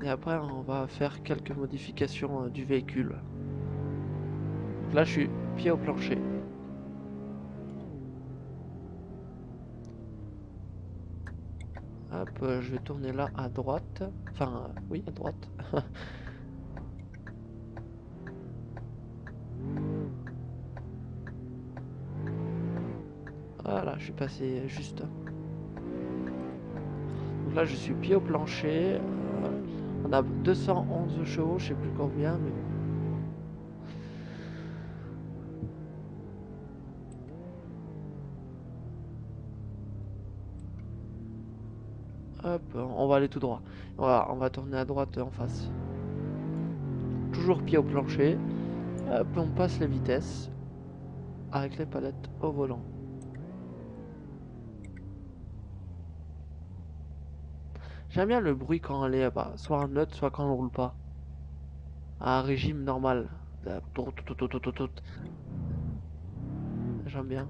Et après, on va faire quelques modifications du véhicule. Donc là, je suis pied au plancher. Hop, je vais tourner là à droite. Enfin, oui, à droite. Voilà, je suis passé juste. Donc là, je suis pied au plancher. On a 211 chevaux, je sais plus combien, mais bon. Hop, on va aller tout droit. Voilà, on va tourner à droite en face. Toujours pied au plancher. Hop, on passe les vitesses avec les palettes au volant. J'aime bien le bruit quand elle est soit en neutre, soit quand on roule pas. À un régime normal. J'aime bien.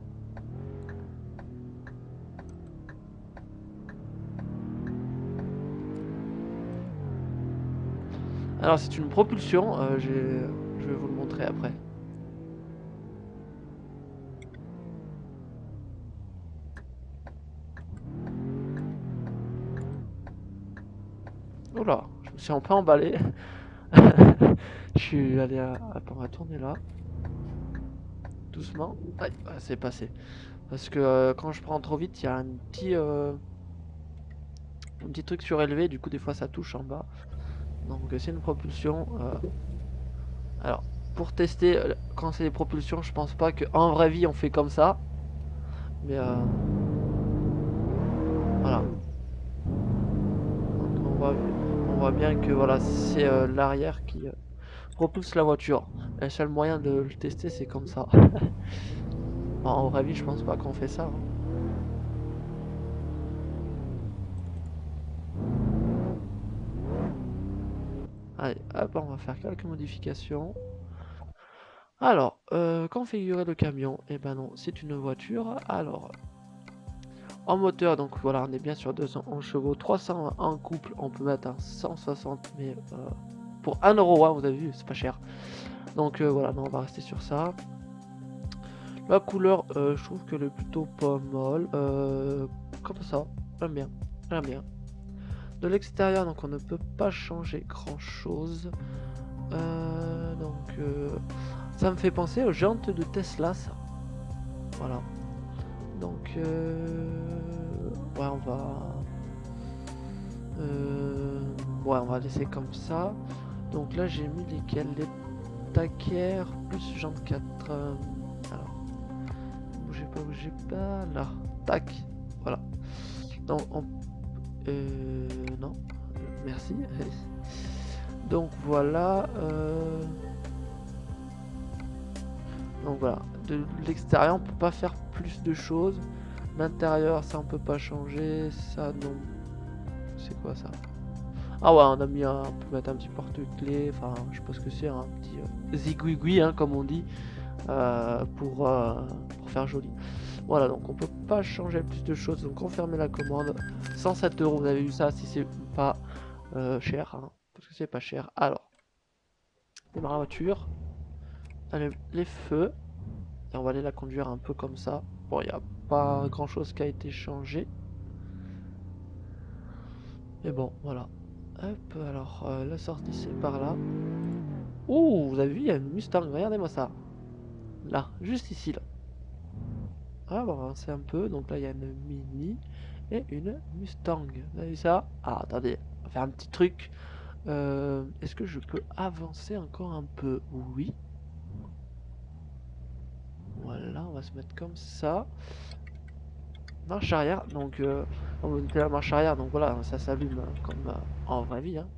Alors c'est une propulsion, je vais vous le montrer après. Oula, je me suis un peu emballé. Je suis allé à... Attends, on va tourner là. Doucement. Aïe, c'est passé. Parce que quand je prends trop vite, il y a un petit truc surélevé, du coup des fois ça touche en bas. Donc c'est une propulsion. Alors, pour tester, quand c'est des propulsions, je pense pas qu'en vraie vie on fait comme ça. Mais voilà. Donc on voit bien que voilà, c'est l'arrière qui propulse la voiture. Le seul moyen de le tester, c'est comme ça. En vraie vie, je pense pas qu'on fait ça, hein. Allez, hop, on va faire quelques modifications. Alors, configurer le camion. Eh ben non, c'est une voiture. Alors, en moteur, donc voilà, on est bien sur 211 chevaux, 300 en couple, on peut mettre un 160, mais pour 1€, hein, vous avez vu, c'est pas cher. Donc voilà, non, on va rester sur ça. La couleur, je trouve qu'elle est plutôt pas mal. Comme ça, j'aime bien, j'aime bien. De l'extérieur, donc on ne peut pas changer grand chose. Donc ça me fait penser aux jantes de Tesla, ça. Voilà. Donc ouais, ouais, on va laisser comme ça. Donc là, j'ai mis lesquels? Les taquères plus jante 4. Alors, bougez pas. Là, tac. Voilà. Donc, non. Merci. Donc voilà. Donc voilà. De l'extérieur, on peut pas faire plus de choses. L'intérieur, ça on peut pas changer. Ça, non. C'est quoi ça? Ah ouais, on a mis on peut mettre un petit porte-clés, enfin je sais pas ce que c'est, un petit zigouigoui, hein, comme on dit, pour faire joli. Voilà, donc on peut pas changer plus de choses, donc on ferme la commande. 107€, vous avez vu ça, si c'est pas cher, hein, parce que c'est pas cher. Alors, démarre la voiture, allume les feux, et on va aller la conduire un peu comme ça. Bon, il n'y a pas grand chose qui a été changé. Mais bon, voilà. Hop, alors la sortie c'est par là. Oh, vous avez vu, il y a une Mustang, regardez-moi ça. Là, juste ici, là. Ah, on va avancer un peu, donc là il y a une Mini et une Mustang. Vous avez vu ça? Ah, attendez, on va faire un petit truc. Est-ce que je peux avancer encore un peu? Oui. Voilà, on va se mettre comme ça. Marche arrière, donc on va monter la marche arrière, donc voilà, ça s'allume comme en vraie vie, hein.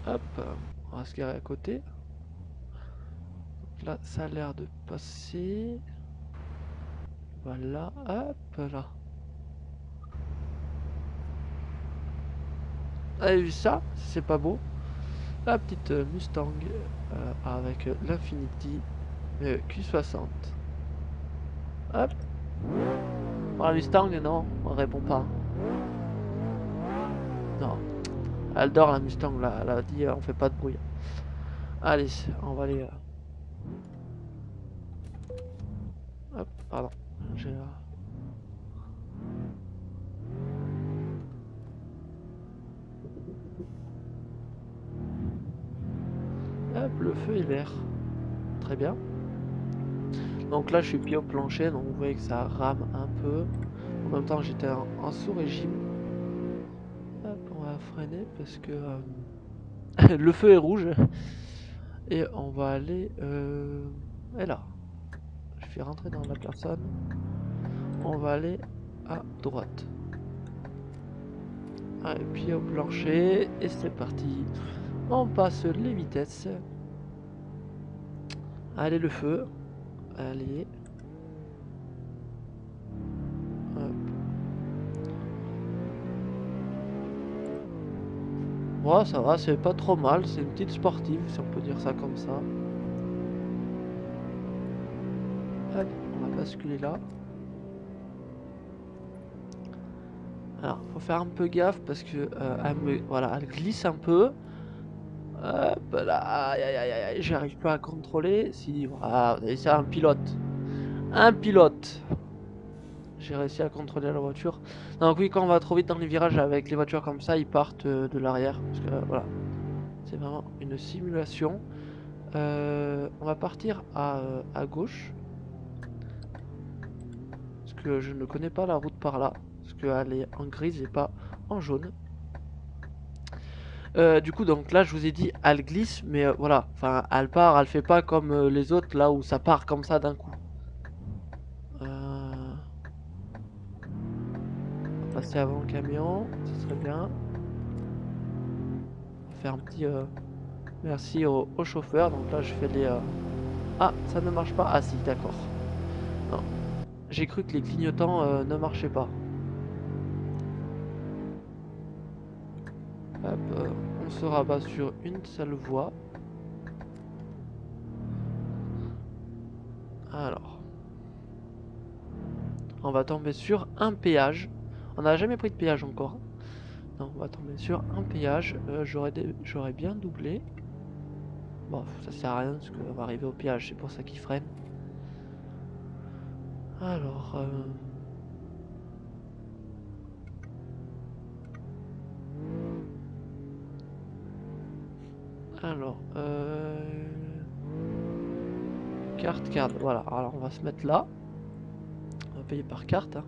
Hop, on va se garer à côté. Donc là, ça a l'air de passer. Voilà, hop là. Vous avez vu ça? C'est pas beau? La petite Mustang avec l'Infinity Q60. Hop. La Mustang, non, on répond pas. Non. Elle dort la Mustang là, elle a dit on fait pas de bruit. Allez, on va aller. Hop, pardon. J'ai. Hop, le feu est vert. Très bien. Donc là, je suis pied au plancher, donc vous voyez que ça rame un peu. En même temps, j'étais en sous-régime. Hop, on va freiner parce que le feu est rouge. Et on va aller. Et là. Je vais rentrer dans la personne. On va aller à droite. Allez, pied au plancher. Et c'est parti. On passe les vitesses. Allez, le feu. Allez. Hop. Ouais, ça va, c'est pas trop mal. C'est une petite sportive, si on peut dire ça comme ça. Hop, on va basculer là. Alors, faut faire un peu gaffe parce que voilà, elle glisse un peu. Hop là, aïe aïe aïe aïe, j'arrive pas à contrôler. Si, voilà, c'est un pilote. Un pilote. J'ai réussi à contrôler la voiture. Donc oui, quand on va trop vite dans les virages avec les voitures comme ça, ils partent de l'arrière. Parce que voilà, c'est vraiment une simulation. On va partir à gauche. Parce que je ne connais pas la route par là. Parce qu'elle est en grise et pas en jaune. Du coup, donc là, je vous ai dit, elle glisse, mais voilà, enfin, elle part, elle fait pas comme les autres là où ça part comme ça d'un coup. On va passer avant le camion, ce serait bien. On va faire un petit merci au chauffeur. Donc là, je fais les. Ah, ça ne marche pas. Ah, si, d'accord. Non, j'ai cru que les clignotants ne marchaient pas. Hop, on se rabat sur une seule voie. Alors, on va tomber sur un péage. On n'a jamais pris de péage encore. Donc, on va tomber sur un péage. J'aurais bien doublé. Bon, ça sert à rien parce qu'on va arriver au péage. C'est pour ça qu'il freine. Alors, carte, voilà. Alors, on va se mettre là. On va payer par carte. Hein.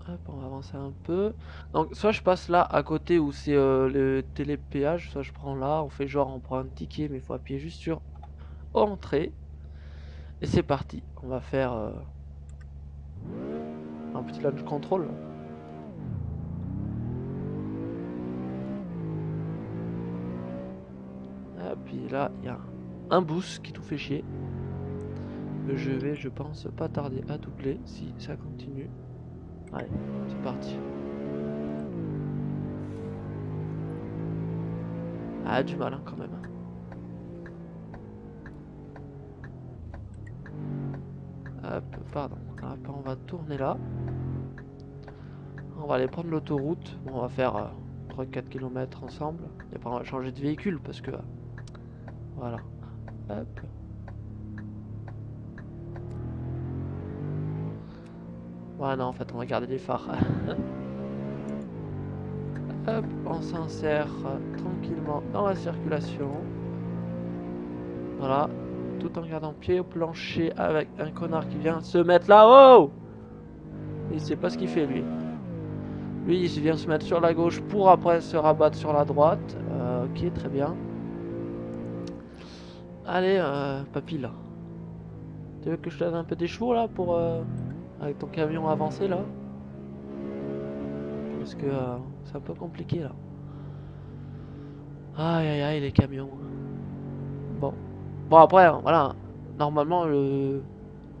Hop, on va avancer un peu. Donc, soit je passe là à côté où c'est le télépéage, soit je prends là. On fait genre, on prend un ticket, mais il faut appuyer juste sur entrée. Et c'est parti. On va faire un petit launch control. Et puis là, il y a un boost qui tout fait chier. Je vais, je pense, pas tarder à doubler si ça continue. Allez, c'est parti. Ah, du mal hein, quand même. Hop, pardon. Hop, on va tourner là. On va aller prendre l'autoroute. Bon, on va faire 3-4 km ensemble. Et après, on va changer de véhicule parce que... voilà. Hop. Ouais, non, en fait, on va garder les phares. Hop, on s'insère tranquillement dans la circulation. Voilà. Tout en gardant pied au plancher avec un connard qui vient se mettre là-haut. Il sait pas ce qu'il fait, lui. Lui, il vient se mettre sur la gauche pour après se rabattre sur la droite. Ok, très bien. Allez, papy, là. Tu veux que je te donne un peu des chevaux, là, pour... avec ton camion avancé, là? Parce que c'est un peu compliqué, là. Aïe, aïe, aïe, les camions. Bon. Bon, après, voilà. Normalement,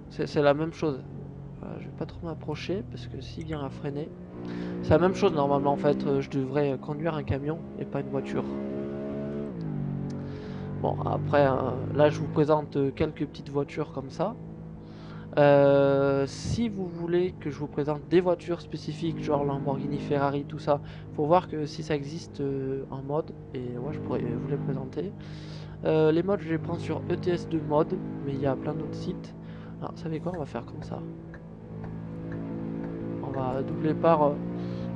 c'est la même chose. Je vais pas trop m'approcher, parce que s'il vient à freiner... C'est la même chose, normalement, en fait. Je devrais conduire un camion et pas une voiture. Bon, après, là, je vous présente quelques petites voitures comme ça. Si vous voulez que je vous présente des voitures spécifiques, genre Lamborghini, Ferrari, tout ça, faut voir que si ça existe en mode, et ouais, je pourrais vous les présenter. Les modes, je les prends sur ETS2 mode, mais il y a plein d'autres sites. Alors, vous savez quoi, on va faire comme ça. On va doubler par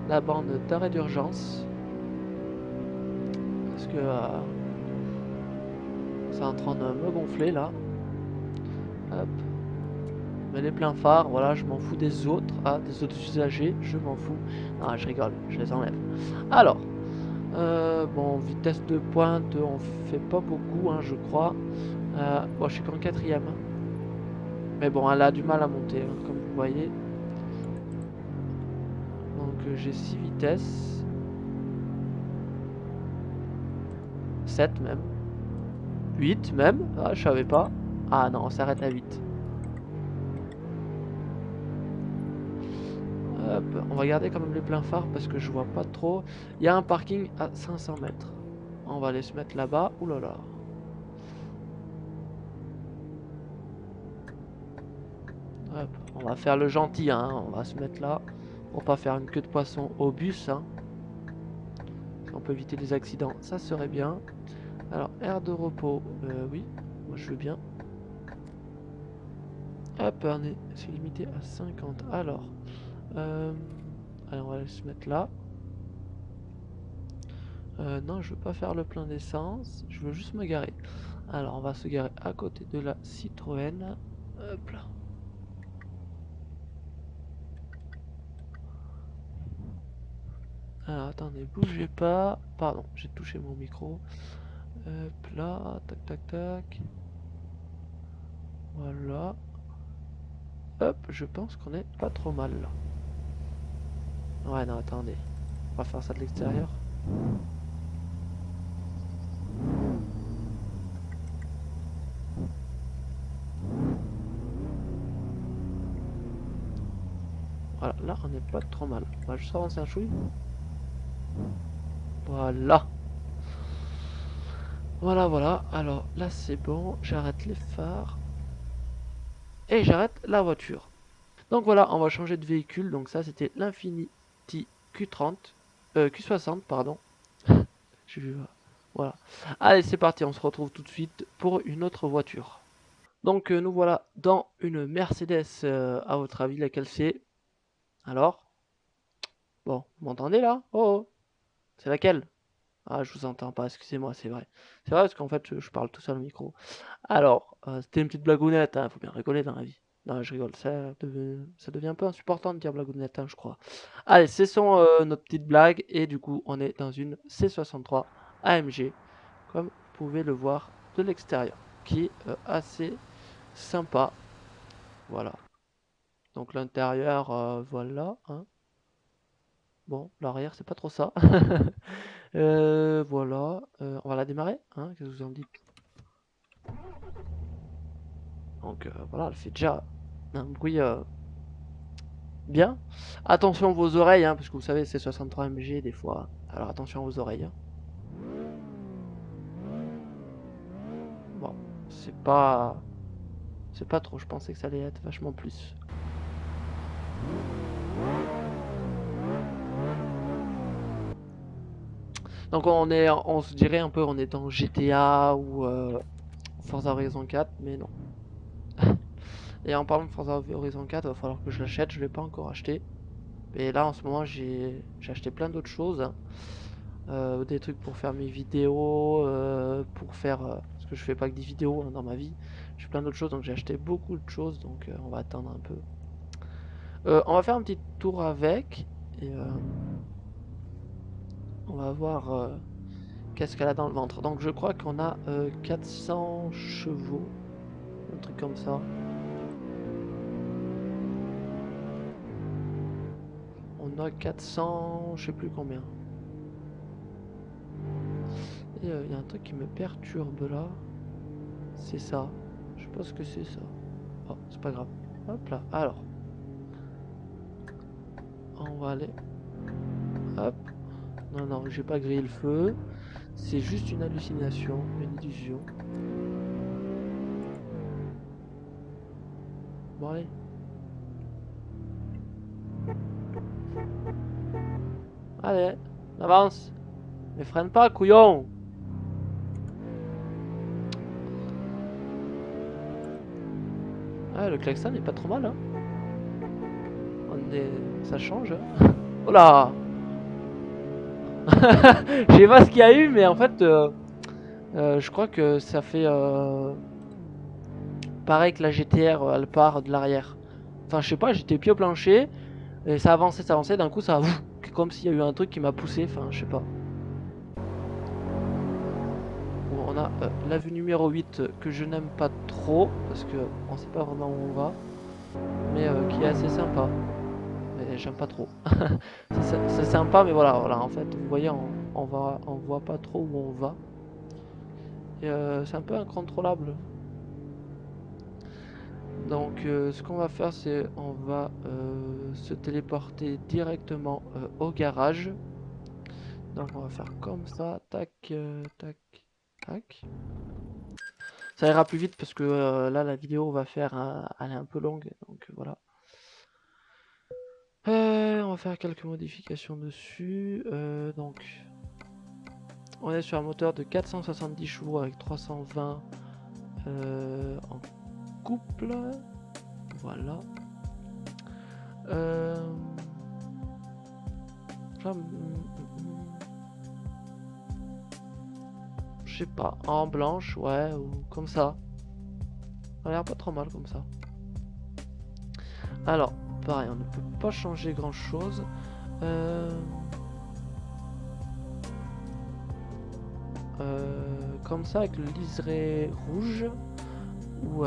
la bande d'arrêt d'urgence. Parce que c'est en train de me gonfler là. Hop. Mais les pleins phares, voilà, je m'en fous des autres. Ah, des autres usagers, je m'en fous. Ah, je rigole, je les enlève. Alors, bon, vitesse de pointe, on fait pas beaucoup, hein, je crois. Bon, je suis qu'en quatrième. Hein. Mais bon, elle a du mal à monter, hein, comme vous voyez. Donc, j'ai 6 vitesses. 7 même. 8 même. Ah, je savais pas. Ah non, on s'arrête à 8. Hop, on va garder quand même les pleins phares parce que je vois pas trop. Il y a un parking à 500 mètres. On va aller se mettre là-bas. Ouh là là. Hop, on va faire le gentil, hein. On va se mettre là pour pas faire une queue de poisson au bus. Hein. Si on peut éviter les accidents, ça serait bien. Alors, aire de repos, oui, moi je veux bien. Hop, c'est limité à 50. Alors, allez, on va aller se mettre là. Non, je veux pas faire le plein d'essence, je veux juste me garer. Alors, on va se garer à côté de la Citroën. Hop là. Alors, attendez, bougez pas. Pardon, j'ai touché mon micro. Hop là, tac tac tac. Voilà. Hop, je pense qu'on est pas trop mal là. Ouais, non, attendez. On va faire ça de l'extérieur. Voilà, là on n'est pas trop mal. On va juste avancer un chouille. Voilà. Voilà, voilà. Alors là c'est bon. J'arrête les phares. Et j'arrête la voiture. Donc voilà, on va changer de véhicule. Donc ça c'était l'Infiniti Q30. Q60, pardon. J'ai vu. Voilà. Allez, c'est parti. On se retrouve tout de suite pour une autre voiture. Donc nous voilà dans une Mercedes. À votre avis, laquelle c'est? Alors? Bon, vous m'entendez là? Oh, oh. C'est laquelle? Ah, je vous entends pas, excusez-moi, c'est vrai. C'est vrai parce qu'en fait, je parle tout seul au micro. Alors, c'était une petite blagounette, hein, faut bien rigoler dans la vie. Non, je rigole, ça devient un peu insupportant de dire blagounette, hein, je crois. Allez, cessons notre petite blague, et du coup, on est dans une C63 AMG, comme vous pouvez le voir de l'extérieur, qui est assez sympa. Voilà. Donc l'intérieur, voilà. Hein. Bon, l'arrière, c'est pas trop ça. Voilà, on va la démarrer, hein, qu'est-ce que vous en dites? Donc voilà, elle fait déjà un bruit bien. Attention vos oreilles, hein, parce que vous savez, c'est 63 MG des fois. Alors attention vos oreilles. Hein. Bon, c'est pas trop. Je pensais que ça allait être vachement plus. Donc on se dirait un peu, on est dans GTA ou Forza Horizon 4, mais non. Et en parlant de Forza Horizon 4, il va falloir que je l'achète. Je l'ai pas encore acheté. Et là en ce moment j'ai acheté plein d'autres choses. Hein. Des trucs pour faire mes vidéos, pour faire... parce que je fais pas que des vidéos hein, dans ma vie. Je fais plein d'autres choses, donc j'ai acheté beaucoup de choses, donc on va attendre un peu. On va faire un petit tour avec, et on va voir qu'est-ce qu'elle a dans le ventre. Donc je crois qu'on a 400 chevaux, un truc comme ça. On a 400, je sais plus combien. Et il y a un truc qui me perturbe là. C'est ça. Je sais pas ce que c'est ça. Oh, c'est pas grave. Hop là. Alors. On va aller. Hop. Non, non, j'ai pas grillé le feu. C'est juste une hallucination, une illusion. Bon allez. Allez, on avance. Mais freine pas, couillon. Ah, le klaxon est pas trop mal, hein. Ça change. Hein. Oh là. Je sais pas ce qu'il y a eu, mais en fait, je crois que ça fait pareil que la GTR, elle part de l'arrière. Enfin, je sais pas, j'étais pied au plancher, et ça avançait, d'un coup ça a... Comme s'il y a eu un truc qui m'a poussé, enfin, je sais pas. Bon, on a la vue numéro 8 que je n'aime pas trop, parce que on sait pas vraiment où on va, mais qui est assez sympa. Mais j'aime pas trop. C'est sympa, mais voilà, en fait, vous voyez, on voit pas trop où on va. Et c'est un peu incontrôlable. Donc ce qu'on va faire, c'est on va se téléporter directement au garage. Donc on va faire comme ça, tac, tac, tac. Ça ira plus vite parce que là la vidéo va faire, elle est un peu longue, donc voilà. On va faire quelques modifications dessus. Donc on est sur un moteur de 470 chevaux avec 320 en couple. Voilà. Je sais pas, en blanche, ouais, ou comme ça. Ça a l'air pas trop mal comme ça. Alors, pareil, on ne peut pas changer grand chose. Comme ça avec le liseré rouge ou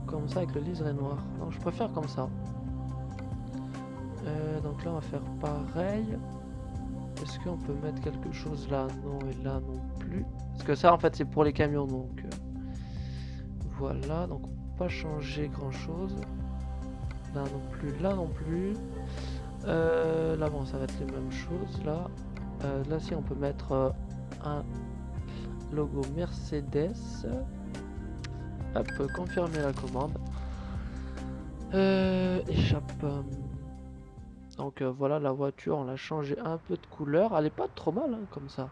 comme ça avec le liseré noir. Non, je préfère comme ça. Donc là, on va faire pareil. Est-ce qu'on peut mettre quelque chose là? Non, et là non plus. Parce que ça, en fait, c'est pour les camions, donc voilà. Donc, on peut pas changer grand chose. Là non plus, là non plus. Là, bon, ça va être les mêmes choses. Là, là, si on peut mettre un logo Mercedes. Hop, confirmer la commande. Échappe. Donc voilà, la voiture, on l'a changé un peu de couleur. Elle est pas trop mal hein, comme ça.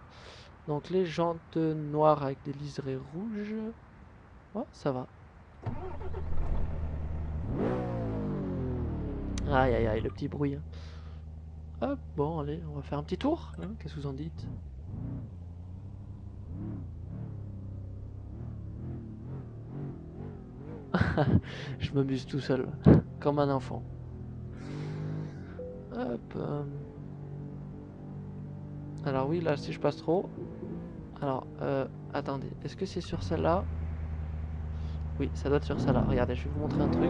Donc les jantes noires avec des liserés rouges. Ouais, ça va. Aïe aïe aïe, le petit bruit. Hein. Hop, bon, allez, on va faire un petit tour. Hein, qu'est-ce que vous en dites? Je m'amuse tout seul, comme un enfant. Hop. Alors oui, là, si je passe trop... Alors, attendez, est-ce que c'est sur celle-là? Oui, ça doit être sur celle-là. Regardez, je vais vous montrer un truc.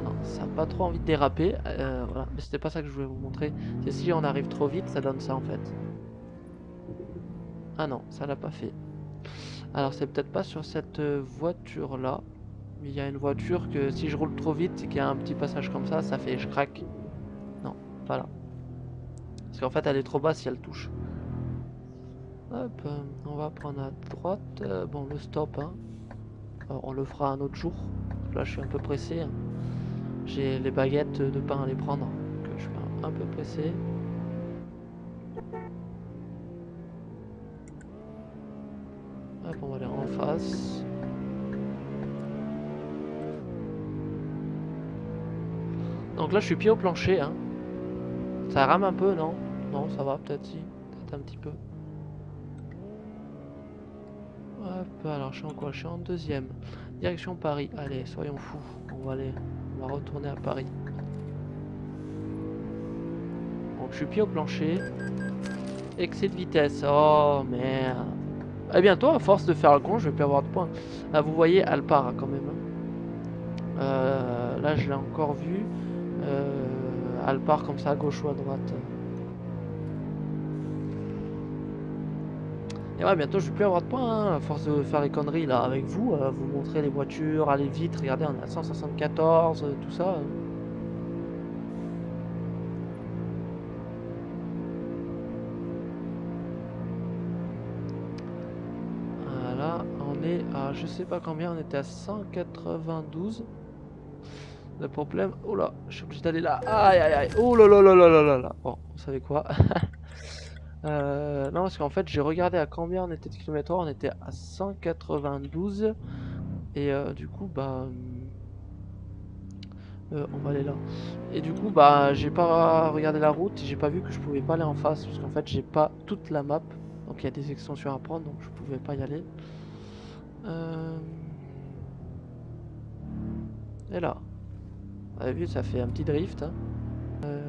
Non, ça n'a pas trop envie de déraper. Voilà, mais c'était pas ça que je voulais vous montrer. C'est si on arrive trop vite, ça donne ça en fait. Ah non, ça l'a pas fait. Alors c'est peut-être pas sur cette voiture-là. Mais il y a une voiture que si je roule trop vite et qu'il y a un petit passage comme ça fait je craque. Non, pas là. Parce qu'en fait elle est trop basse si elle touche. Hop, on va prendre à droite. Bon, le stop, hein. On le fera un autre jour. Là je suis un peu pressé. Hein. J'ai les baguettes de pain à les prendre. Donc je suis un peu pressé. Hop, on va aller en face. Donc là je suis pied au plancher. Hein. Ça rame un peu, non? Non, ça va peut-être si. Peut-être un petit peu. Hop, alors je suis en quoi? Je suis en deuxième. Direction Paris. Allez, soyons fous. On va aller. On va retourner à Paris. Donc je suis pied au plancher. Excès de vitesse. Oh merde. Et bientôt, à force de faire le con, je vais plus avoir de points. Là, vous voyez, elle part quand même. Là, je l'ai encore vu. Elle part comme ça, à gauche ou à droite. Et ouais, bientôt, je vais plus avoir de points. Hein, à force de faire les conneries là avec vous. Vous montrer les voitures, aller vite. Regardez, on est à 174, tout ça. Voilà, on aller à je sais pas combien, on était à 192. Le problème, oh là, je suis obligé d'aller là. Aïe aïe aïe, oh là là là là là là là. Bon, vous savez quoi? Non, parce qu'en fait, j'ai regardé à combien on était de kilomètres heure, on était à 192. Et du coup, bah, on va aller là. Et du coup, bah, j'ai pas regardé la route, j'ai pas vu que je pouvais pas aller en face, parce qu'en fait, j'ai pas toute la map. Donc il y a des extensions à prendre, donc je pouvais pas y aller. Et là, vous avez vu, ça fait un petit drift. Hein.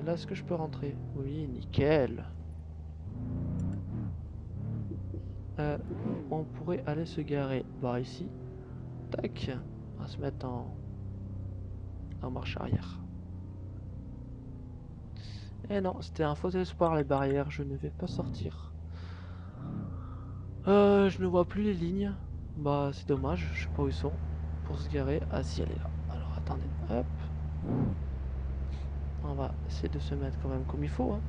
Là, est-ce que je peux rentrer? Oui, nickel. On pourrait aller se garer par ici. Tac. On va se mettre en marche arrière. Et non, c'était un faux espoir les barrières, je ne vais pas sortir. Je ne vois plus les lignes. Bah c'est dommage, je sais pas où ils sont. Pour se garer. Ah si, elle est là. Alors attendez, hop. On va essayer de se mettre quand même comme il faut. Hein.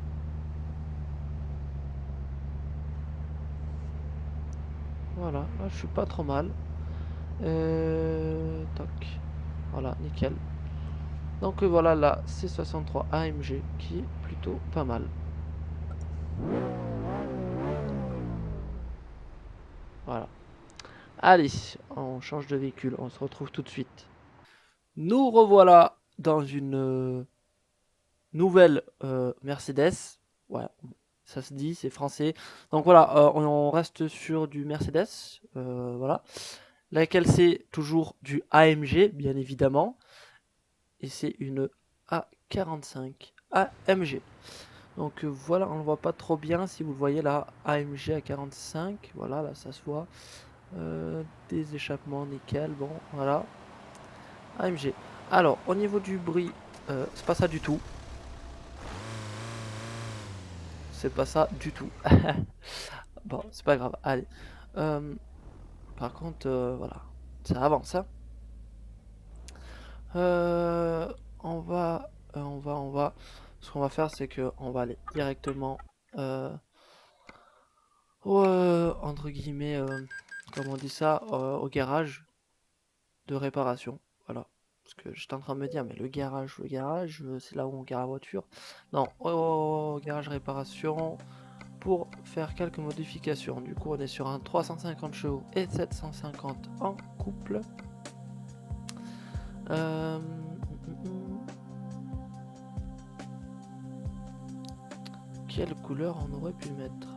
Voilà, là je suis pas trop mal. Toc. Voilà, nickel. Donc voilà la C63 AMG qui est plutôt pas mal. Voilà. Allez, on change de véhicule, on se retrouve tout de suite. Nous revoilà dans une nouvelle Mercedes. Ouais, ça se dit, c'est français. Donc voilà, on reste sur du Mercedes. Voilà. Laquelle c'est toujours du AMG, bien évidemment. Et c'est une A45 AMG. Donc voilà, on ne voit pas trop bien si vous le voyez là, AMG A45. Voilà, là ça se voit. Des échappements, nickel. Bon, voilà. AMG. Alors, au niveau du bruit, c'est pas ça du tout. C'est pas ça du tout. Bon, c'est pas grave. Allez. Par contre, voilà. Ça avance, hein. On va. Ce qu'on va faire, c'est que on va aller directement entre guillemets, comment on dit ça, au garage de réparation. Voilà. Parce que j'étais en train de me dire, mais le garage, c'est là où on gare la voiture. Non, au garage réparation pour faire quelques modifications. Du coup, on est sur un 350 chevaux et 750 en couple. Quelle couleur on aurait pu mettre?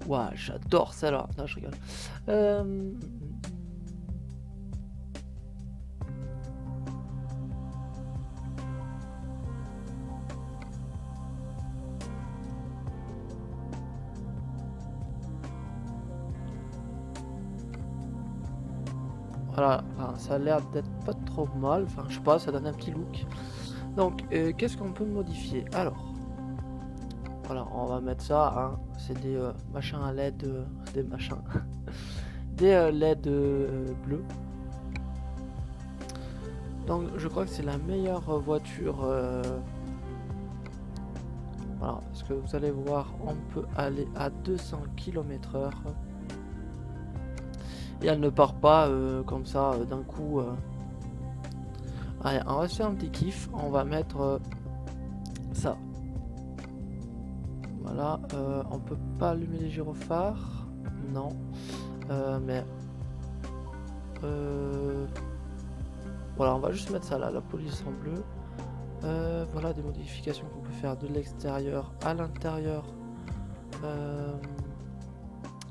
Ouah, j'adore celle-là. Non, je rigole. Voilà, enfin, ça a l'air d'être pas trop mal. Enfin, je sais pas, ça donne un petit look. Donc, qu'est-ce qu'on peut modifier? Alors, voilà, on va mettre ça. Hein. C'est des machins à LED, des machins, des LED bleus. Donc, je crois que c'est la meilleure voiture. Voilà, parce que vous allez voir, on peut aller à 200 km/h. Et elle ne part pas comme ça d'un coup. Allez, on va se faire un petit kiff. On va mettre ça. Voilà, on peut pas allumer les gyrophares. Non. Mais voilà, on va juste mettre ça là, la police en bleu. Voilà des modifications qu'on peut faire de l'extérieur à l'intérieur.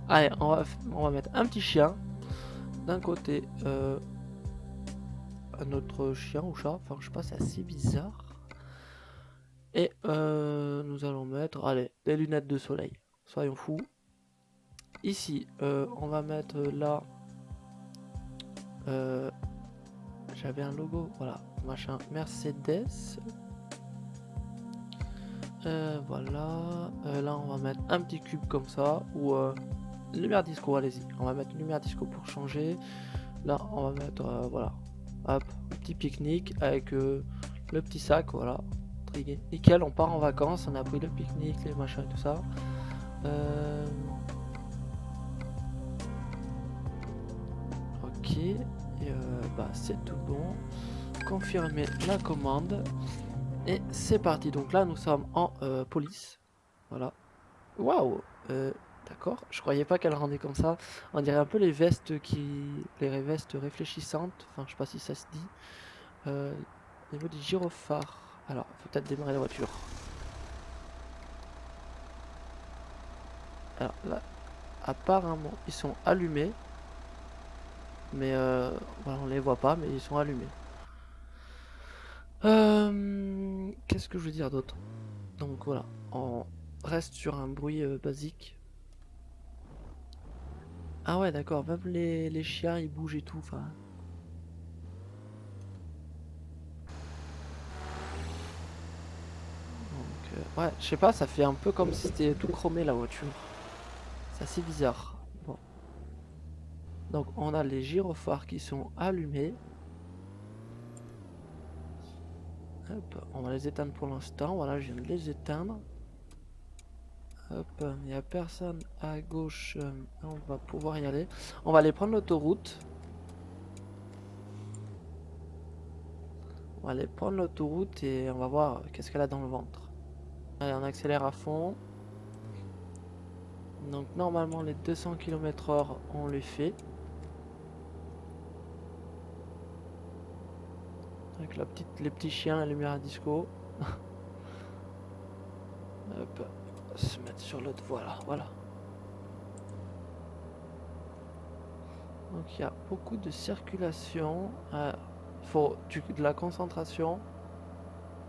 Allez, on va mettre un petit chien. D'un côté, un autre chien ou chat. Enfin, je sais pas, c'est assez bizarre. Et nous allons mettre, allez, des lunettes de soleil. Soyons fous. Ici, on va mettre là. J'avais un logo, voilà, machin Mercedes. Voilà. Là, on va mettre un petit cube comme ça. Ou lumière disco, allez-y. On va mettre lumière disco pour changer. Là, on va mettre, voilà. Hop, un petit pique-nique avec le petit sac, voilà. Nickel, on part en vacances. On a pris le pique-nique, les machins et tout ça. Et bah c'est tout bon. Confirmer la commande. Et c'est parti. Donc là nous sommes en police. Voilà. Waouh. D'accord. Je croyais pas qu'elle rendait comme ça. On dirait un peu les vestes les vestes réfléchissantes. Enfin je sais pas si ça se dit. Au niveau des gyrophares. Alors, il faut peut-être démarrer la voiture. Alors là, apparemment, ils sont allumés. Mais voilà, on les voit pas, mais ils sont allumés. Qu'est-ce que je veux dire d'autre? Donc voilà, on reste sur un bruit basique. Ah ouais, d'accord, même les chiens ils bougent et tout. Enfin. Donc, ouais, je sais pas, ça fait un peu comme si c'était tout chromé la voiture. C'est assez bizarre. Bon. Donc on a les gyrophares qui sont allumés. Hop, on va les éteindre pour l'instant. Voilà, je viens de les éteindre. Hop, il n'y a personne à gauche. On va pouvoir y aller. On va aller prendre l'autoroute. On va aller prendre l'autoroute et on va voir qu'est-ce qu'elle a dans le ventre. Allez, on accélère à fond. Donc normalement les 200 km/h on les fait. Avec les petits chiens, la lumière à disco. Hop, on va se mettre sur l'autre voie là, voilà. Donc il y a beaucoup de circulation. Il faut de la concentration.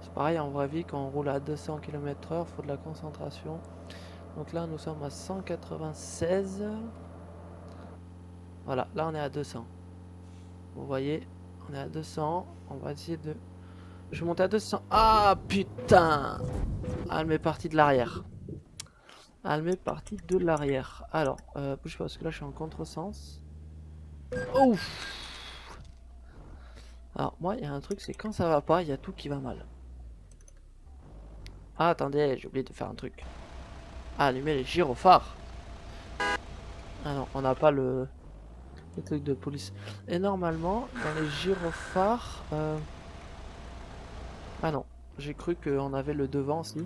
C'est pareil en vraie vie, quand on roule à 200 km/h, il faut de la concentration. Donc là nous sommes à 196. Voilà, là on est à 200. Vous voyez, on est à 200. On va essayer de... Je monte à 200. Ah putain! Ah, elle m'est partie de l'arrière. Elle m'est partie de l'arrière. Alors, bouge pas parce que là je suis en contresens. Ouf! Alors moi il y a un truc, c'est quand ça va pas, il y a tout qui va mal. Ah attendez, j'ai oublié de faire un truc. Ah, allumer les gyrophares. Ah non, on n'a pas le truc de police. Et normalement, dans les gyrophares... Ah non, j'ai cru qu'on avait le devant aussi.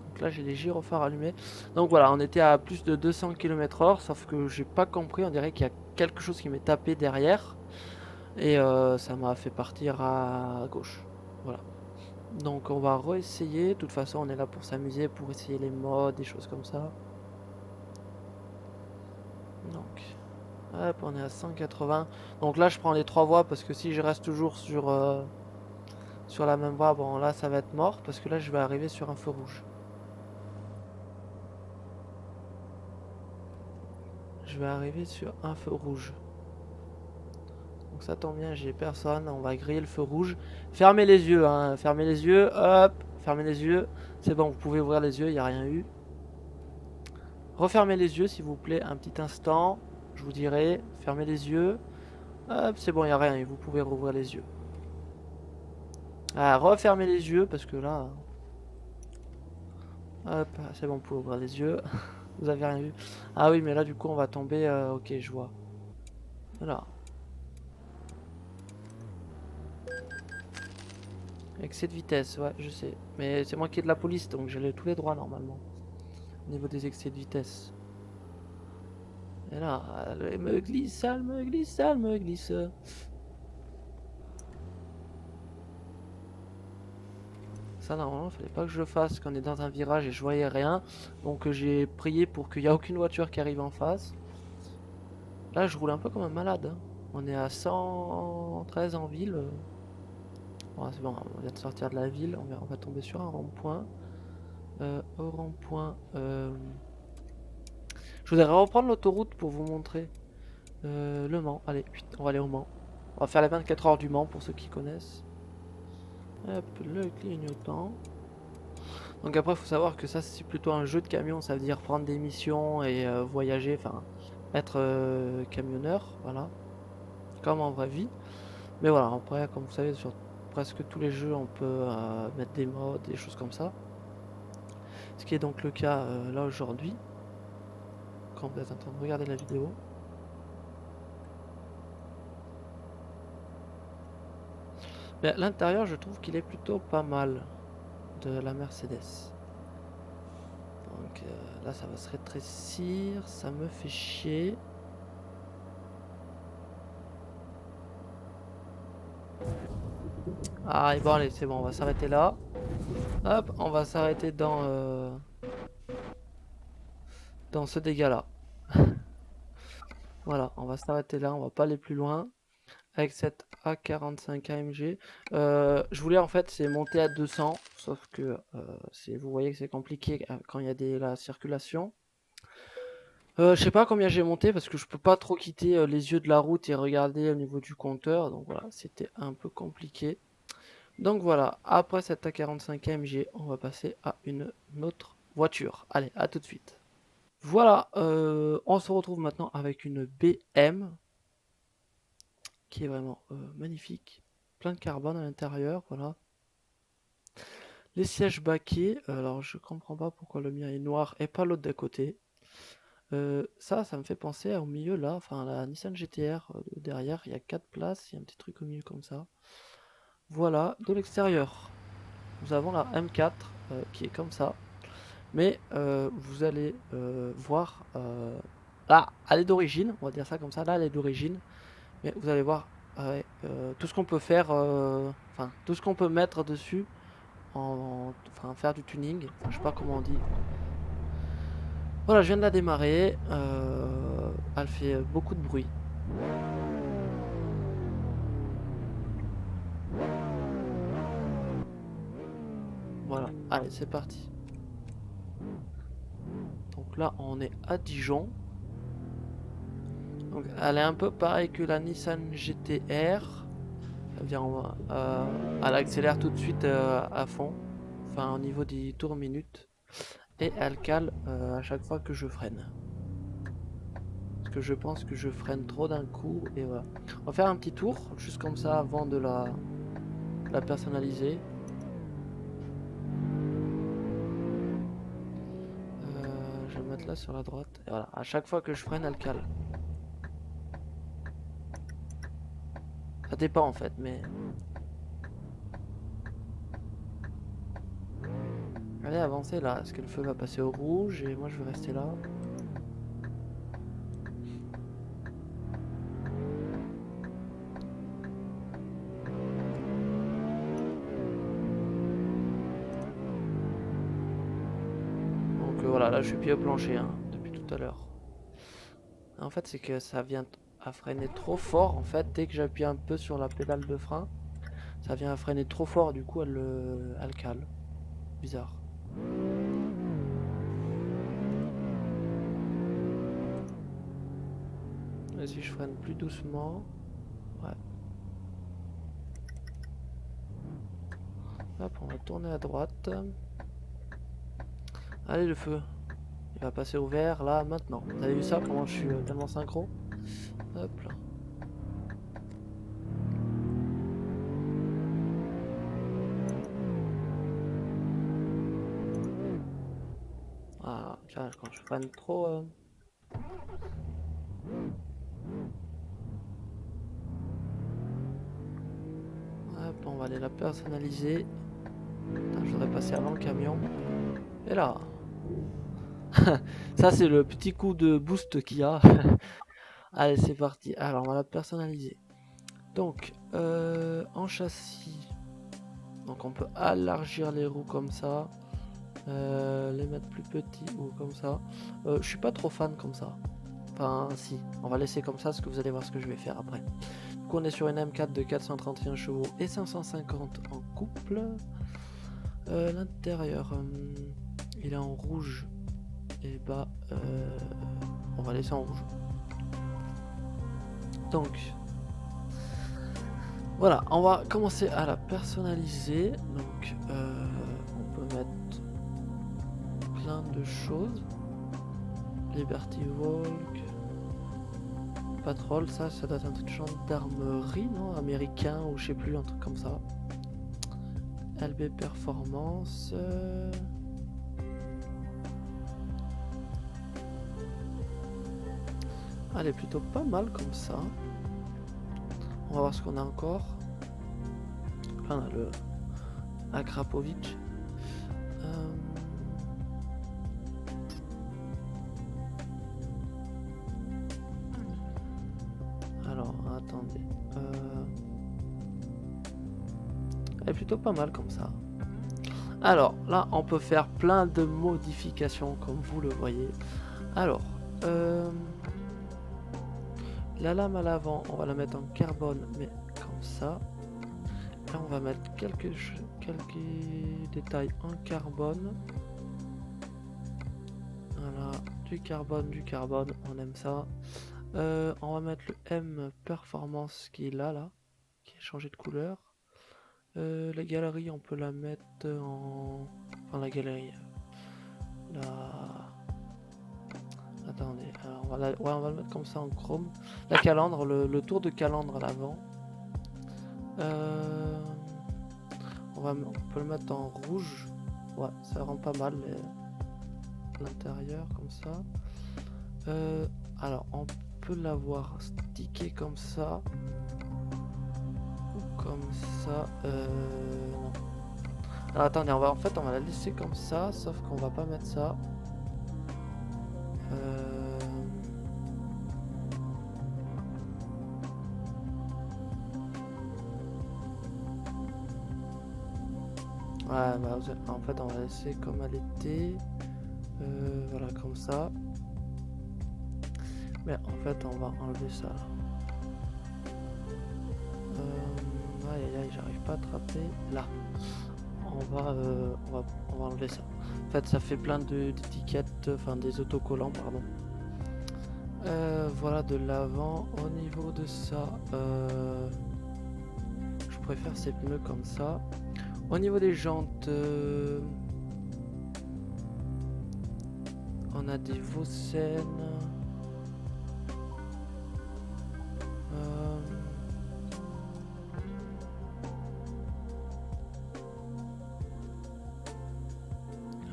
Donc là, j'ai les gyrophares allumés. Donc voilà, on était à plus de 200 km/h, sauf que j'ai pas compris. On dirait qu'il y a quelque chose qui m'est tapé derrière. Et ça m'a fait partir à gauche. Voilà. Donc on va réessayer. De toute façon, on est là pour s'amuser, pour essayer les modes, des choses comme ça. Donc, hop, on est à 180. Donc là, je prends les trois voies parce que si je reste toujours sur la même voie, bon là, ça va être mort parce que là, je vais arriver sur un feu rouge. Je vais arriver sur un feu rouge. Donc ça tombe bien, j'ai personne. On va griller le feu rouge. Fermez les yeux, hein. Fermez les yeux. Hop, fermez les yeux. C'est bon, vous pouvez ouvrir les yeux, il n'y a rien eu. Refermez les yeux, s'il vous plaît, un petit instant. Je vous dirai. Fermez les yeux. Hop, c'est bon, il n'y a rien eu. Vous pouvez rouvrir les yeux. Ah, refermez les yeux parce que là... Hop, c'est bon, vous pouvez ouvrir les yeux. Vous avez rien vu. Ah oui, mais là, du coup, on va tomber... ok, je vois. Voilà. Excès de vitesse, ouais, je sais. Mais c'est moi qui ai de la police, donc j'ai tous les droits, normalement. Au niveau des excès de vitesse. Et là, elle me glisse, elle me glisse, elle me glisse. Ça, normalement, il fallait pas que je le fasse, qu'on est dans un virage et je voyais rien. Donc j'ai prié pour qu'il n'y ait aucune voiture qui arrive en face. Là, je roule un peu comme un malade, hein. On est à 113 en ville. Bon, c'est bon, on vient de sortir de la ville. On va tomber sur un rond-point. Au rond-point... Je voudrais reprendre l'autoroute pour vous montrer. Le Mans, allez, on va aller au Mans. On va faire les 24 heures du Mans pour ceux qui connaissent. Hop, le clignotant. Donc après, il faut savoir que ça, c'est plutôt un jeu de camion. Ça veut dire prendre des missions et voyager, enfin, être camionneur, voilà. Comme en vraie vie. Mais voilà, après, comme vous savez, sur presque tous les jeux, on peut mettre des modes, des choses comme ça. Ce qui est donc le cas là aujourd'hui. quand vous êtes en train de regarder la vidéo. Mais l'intérieur, je trouve qu'il est plutôt pas mal de la Mercedes. Donc là, ça va se rétrécir, ça me fait chier. Ah, et bon, allez, c'est bon, on va s'arrêter là. Hop, on va s'arrêter dans ce dégât-là. Voilà, on va s'arrêter là, on va pas aller plus loin. Avec cette A45 AMG. Je voulais en fait c'est monter à 200, sauf que vous voyez que c'est compliqué quand il y a la circulation. Je sais pas combien j'ai monté parce que je peux pas trop quitter les yeux de la route et regarder au niveau du compteur. Donc voilà, c'était un peu compliqué. Donc voilà, après cette A45 AMG, on va passer à une autre voiture. Allez, à tout de suite. Voilà, on se retrouve maintenant avec une BM qui est vraiment magnifique. Plein de carbone à l'intérieur, voilà. Les sièges baquets, alors je comprends pas pourquoi le mien est noir et pas l'autre d'à côté. Ça me fait penser au milieu là, enfin la Nissan GT-R derrière, il y a 4 places, il y a un petit truc au milieu comme ça. Voilà, de l'extérieur, nous avons la M4 qui est comme ça. Mais vous allez voir, là, elle est d'origine, on va dire ça comme ça, là elle est d'origine. Mais vous allez voir tout ce qu'on peut faire, enfin tout ce qu'on peut mettre dessus. Enfin faire du tuning, enfin, je sais pas comment on dit. Voilà, je viens de la démarrer, elle fait beaucoup de bruit. Voilà, allez c'est parti. Donc là on est à Dijon. Donc elle est un peu pareille que la Nissan GT-R. Ça veut dire elle accélère tout de suite à fond, enfin au niveau des tours minutes. Et elle cale à chaque fois que je freine. Parce que je pense que je freine trop d'un coup et voilà. On va faire un petit tour, juste comme ça avant de la personnaliser. Je vais me mettre là sur la droite. Et voilà, à chaque fois que je freine, elle cale. Ça dépend en fait, mais... Allez, avancez là. Est-ce que le feu va passer au rouge et moi je vais rester là? Donc voilà, là je suis pied au plancher hein, depuis tout à l'heure. En fait, c'est que ça vient à freiner trop fort en fait. Dès que j'appuie un peu sur la pédale de frein, ça vient à freiner trop fort. Du coup, elle cale. Bizarre. Et si je freine plus doucement, ouais. Hop, on va tourner à droite. Allez, le feu. Il va passer au vert là maintenant. Vous avez vu ça, comment je suis tellement synchro? Hop là. Ah, tiens, quand je freine trop. Hop, on va aller la personnaliser. Putain, je voudrais passer avant le camion. Et là. Ça, c'est le petit coup de boost qu'il y a. Allez, c'est parti. Alors, on va la personnaliser. Donc, en châssis. Donc, on peut élargir les roues comme ça. Les mettre plus petits ou comme ça. Je suis pas trop fan comme ça. Enfin, si. On va laisser comme ça parce que vous allez voir ce que je vais faire après. Donc, on est sur une M4 de 431 chevaux et 550 en couple. L'intérieur, il est en rouge. Et bah, on va laisser en rouge. Donc, voilà, on va commencer à la personnaliser. Donc, on peut mettre plein de choses. Liberty Walk, Patrol, ça doit être un truc de gendarmerie, non? Américain ou je sais plus, un truc comme ça. LB Performance. Elle est plutôt pas mal comme ça. On va voir ce qu'on a encore. Là, on a le Akrapovic. Alors, attendez. Elle est plutôt pas mal comme ça. Alors, là, on peut faire plein de modifications, comme vous le voyez. Alors, la lame à l'avant, on va la mettre en carbone, mais comme ça. Là, on va mettre quelques détails en carbone. Voilà, du carbone, on aime ça. On va mettre le M Performance qui est là, qui a changé de couleur. La galerie, on peut la mettre en... Enfin, la galerie. Attendez, alors on va le mettre comme ça en chrome. La calandre, le tour de calandre à l'avant. On peut le mettre en rouge. Ouais, ça rend pas mal l'intérieur comme ça. Alors, on peut l'avoir stické comme ça. Ou comme ça. Non. Alors, attendez, on va la laisser comme ça, sauf qu'on va pas mettre ça. Ouais, bah, en fait, on va laisser comme elle était. Voilà, comme ça. Mais en fait, on va enlever ça. Aïe aïe aïe, j'arrive pas à attraper. Là. On va enlever ça. En fait, ça fait plein d'étiquettes, enfin des autocollants, pardon. Voilà de l'avant. Au niveau de ça, je préfère ces pneus comme ça. Au niveau des jantes, on a des Vossen.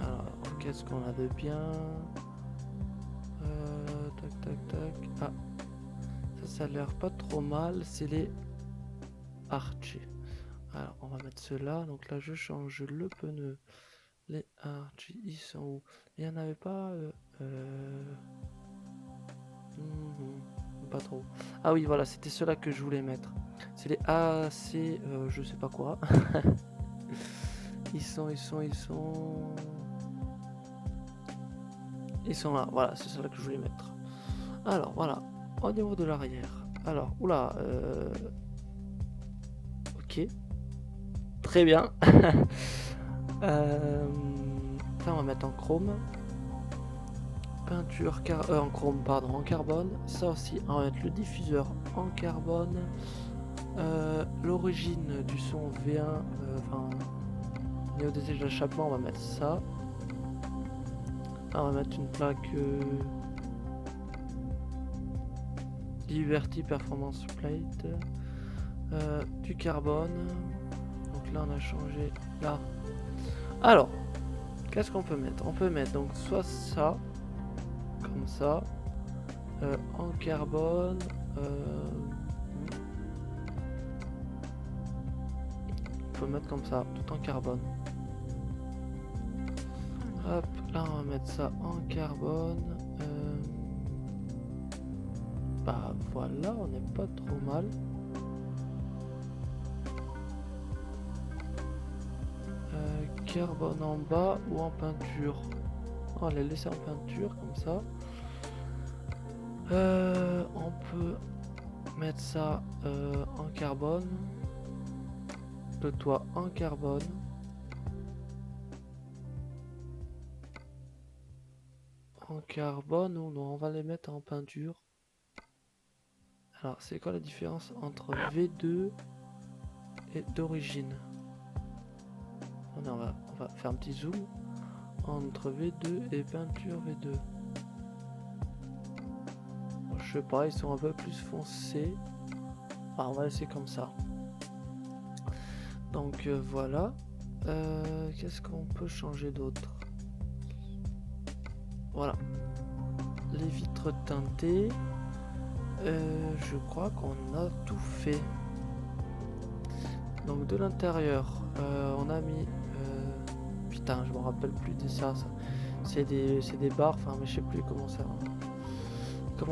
Alors, qu'est-ce qu'on a de bien? Tac, tac, tac. Ah, ça a l'air pas trop mal. C'est les Archie. Alors, on va mettre cela. Donc là, je change le pneu. Les Archie, ils sont où? Il n'y en avait pas... pas trop. Ah oui, voilà, c'était cela que je voulais mettre. C'est les AC... je sais pas quoi. Ils sont là. Voilà, c'est cela que je voulais mettre. Alors, voilà. Au niveau de l'arrière. Alors, oula... Ok. Très bien. Là, on va mettre en chrome. Peinture en chrome, pardon, en carbone. Ça aussi, on va mettre le diffuseur en carbone. L'origine du son V1, enfin, au niveau des échappements, on va mettre ça. Là, on va mettre une plaque Liberty Performance Plate. Du carbone. Donc là, on a changé là. Alors, qu'est-ce qu'on peut mettre? On peut mettre donc soit ça, comme ça, en carbone. On peut mettre comme ça, tout en carbone. Hop, là on va mettre ça en carbone. Bah voilà, on n'est pas trop mal. Carbone en bas ou en peinture? On va les laisser en peinture comme ça. On peut mettre ça en carbone. Le toit en carbone. En carbone ou non, on va les mettre en peinture. Alors, c'est quoi la différence entre V2 et d'origine? On va faire un petit zoom entre V2 et peinture V2. Bon, je sais pas, ils sont un peu plus foncés. Ah, on va laisser comme ça. Donc voilà. Qu'est-ce qu'on peut changer d'autre? Voilà. Les vitres teintées. Je crois qu'on a tout fait. Donc de l'intérieur, on a mis... putain, je me rappelle plus de ça. C'est des barres, enfin, mais je sais plus comment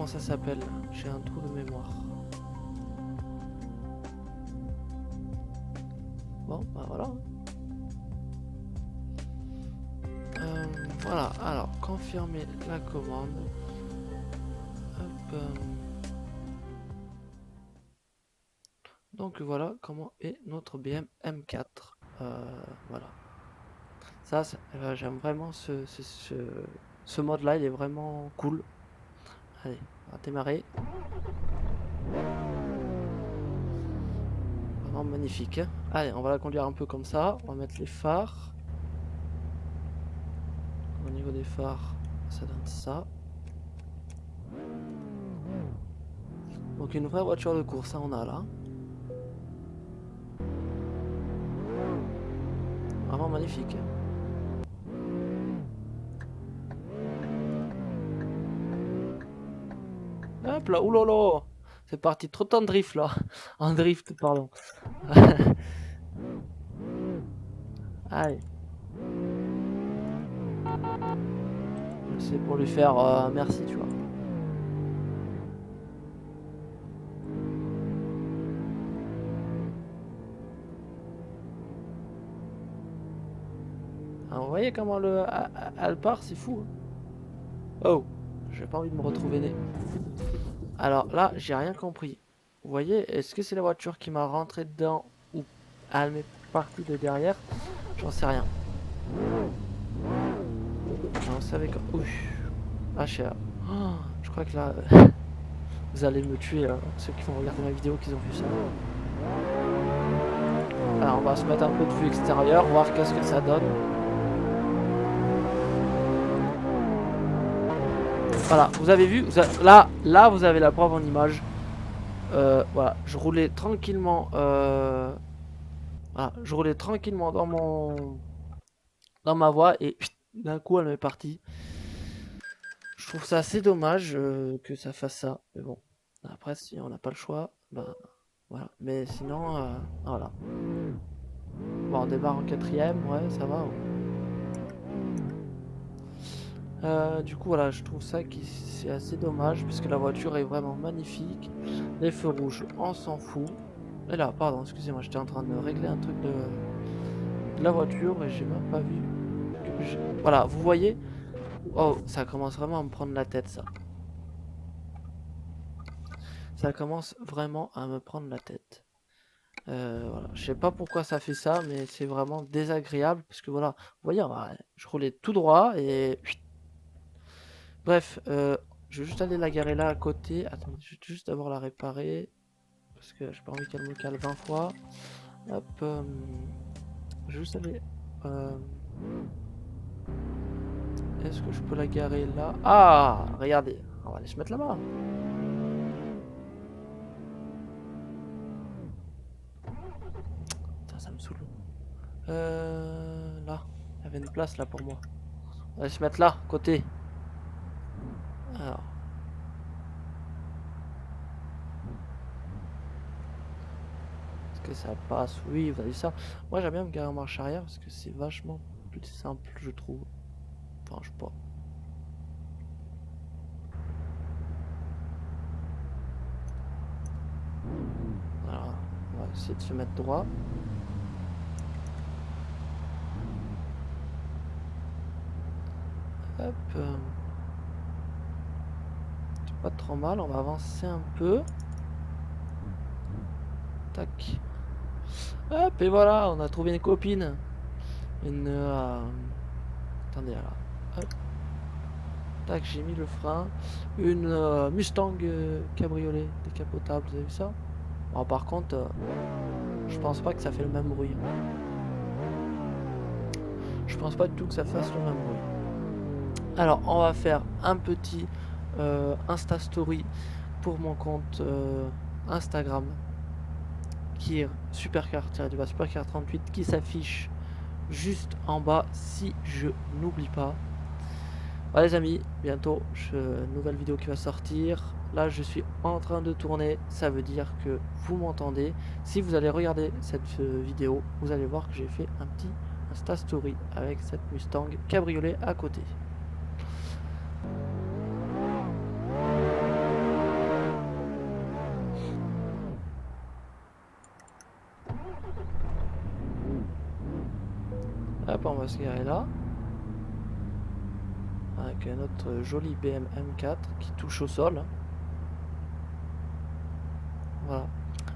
ça s'appelle. J'ai un trou de mémoire. Bon, bah voilà. Voilà, alors, confirmer la commande. Hop, donc voilà comment est notre BM M4. Voilà. Ça, j'aime vraiment ce mode-là, il est vraiment cool. Allez, on va démarrer. Vraiment magnifique. Hein. Allez, on va la conduire un peu comme ça. On va mettre les phares. Au niveau des phares, ça donne ça. Donc une vraie voiture de course, ça on a là. Vraiment magnifique. Hop là, oulala. C'est parti, trop en drift là. En drift, pardon. Allez. C'est pour lui faire merci, tu vois. Ah, vous voyez comment elle part, c'est fou. Hein. Oh, j'ai pas envie de me retrouver né. Alors là, j'ai rien compris. Vous voyez, est-ce que c'est la voiture qui m'a rentré dedans ou elle m'est partie de derrière? J'en sais rien. Vous savez quand... Ouh. Ah, je crois que là, vous allez me tuer, ceux qui vont regarder ma vidéo, qui ont vu ça. Alors, on va se mettre un peu de vue extérieure, voir qu'est-ce que ça donne. Voilà, vous avez vu, là, vous avez la preuve en image. Voilà, je roulais tranquillement. Voilà, je roulais tranquillement dans ma voie et d'un coup, elle m'est partie. Je trouve ça assez dommage que ça fasse ça. Mais bon, après, si on n'a pas le choix, bah voilà. Mais sinon, voilà. Bon, on démarre en 4ème, ouais, ça va. Du coup, voilà, je trouve ça qui c'est assez dommage puisque la voiture est vraiment magnifique. Les feux rouges, on s'en fout. Et là, pardon, excusez-moi, j'étais en train de régler un truc de la voiture et j'ai même pas vu. Voilà, vous voyez. Oh, ça commence vraiment à me prendre la tête, ça. Ça commence vraiment à me prendre la tête. Voilà. Je sais pas pourquoi ça fait ça, mais c'est vraiment désagréable. Parce que voilà, vous voyez, je roulais tout droit et... Bref, je vais juste aller la garer là à côté. Attendez, je vais juste d'abord la réparer. Parce que j'ai pas envie qu'elle me cale 20 fois. Hop, je vais juste aller... Est-ce que je peux la garer là? Ah, regardez, on va aller se mettre là-bas. Ça me saoule. Là, il y avait une place là pour moi. On va aller se mettre là, côté. Alors. Est-ce que ça passe? Oui, vous avez ça. Moi, j'aime bien me garer en marche arrière parce que c'est vachement plus simple, je trouve. Enfin, je sais pas. Alors, on va essayer de se mettre droit. Hop. C'est pas trop mal, on va avancer un peu. Tac. Hop, et voilà, on a trouvé une copine. Une... Attendez, alors. Hop. Tac, j'ai mis le frein. Une Mustang cabriolet décapotable, vous avez vu ça? Bon, par contre, je pense pas que ça fait le même bruit. Je pense pas du tout que ça fasse le même bruit. Alors, on va faire un petit Insta Story pour mon compte Instagram qui est Supercar-Supercar38 qui s'affiche juste en bas si je n'oublie pas. Voilà les amis, bientôt nouvelle vidéo qui va sortir. Là je suis en train de tourner, ça veut dire que vous m'entendez. Si vous allez regarder cette vidéo, vous allez voir que j'ai fait un petit Insta Story avec cette Mustang cabriolet à côté. Hop, on va se garer là. Avec notre joli BM M4 qui touche au sol. Voilà.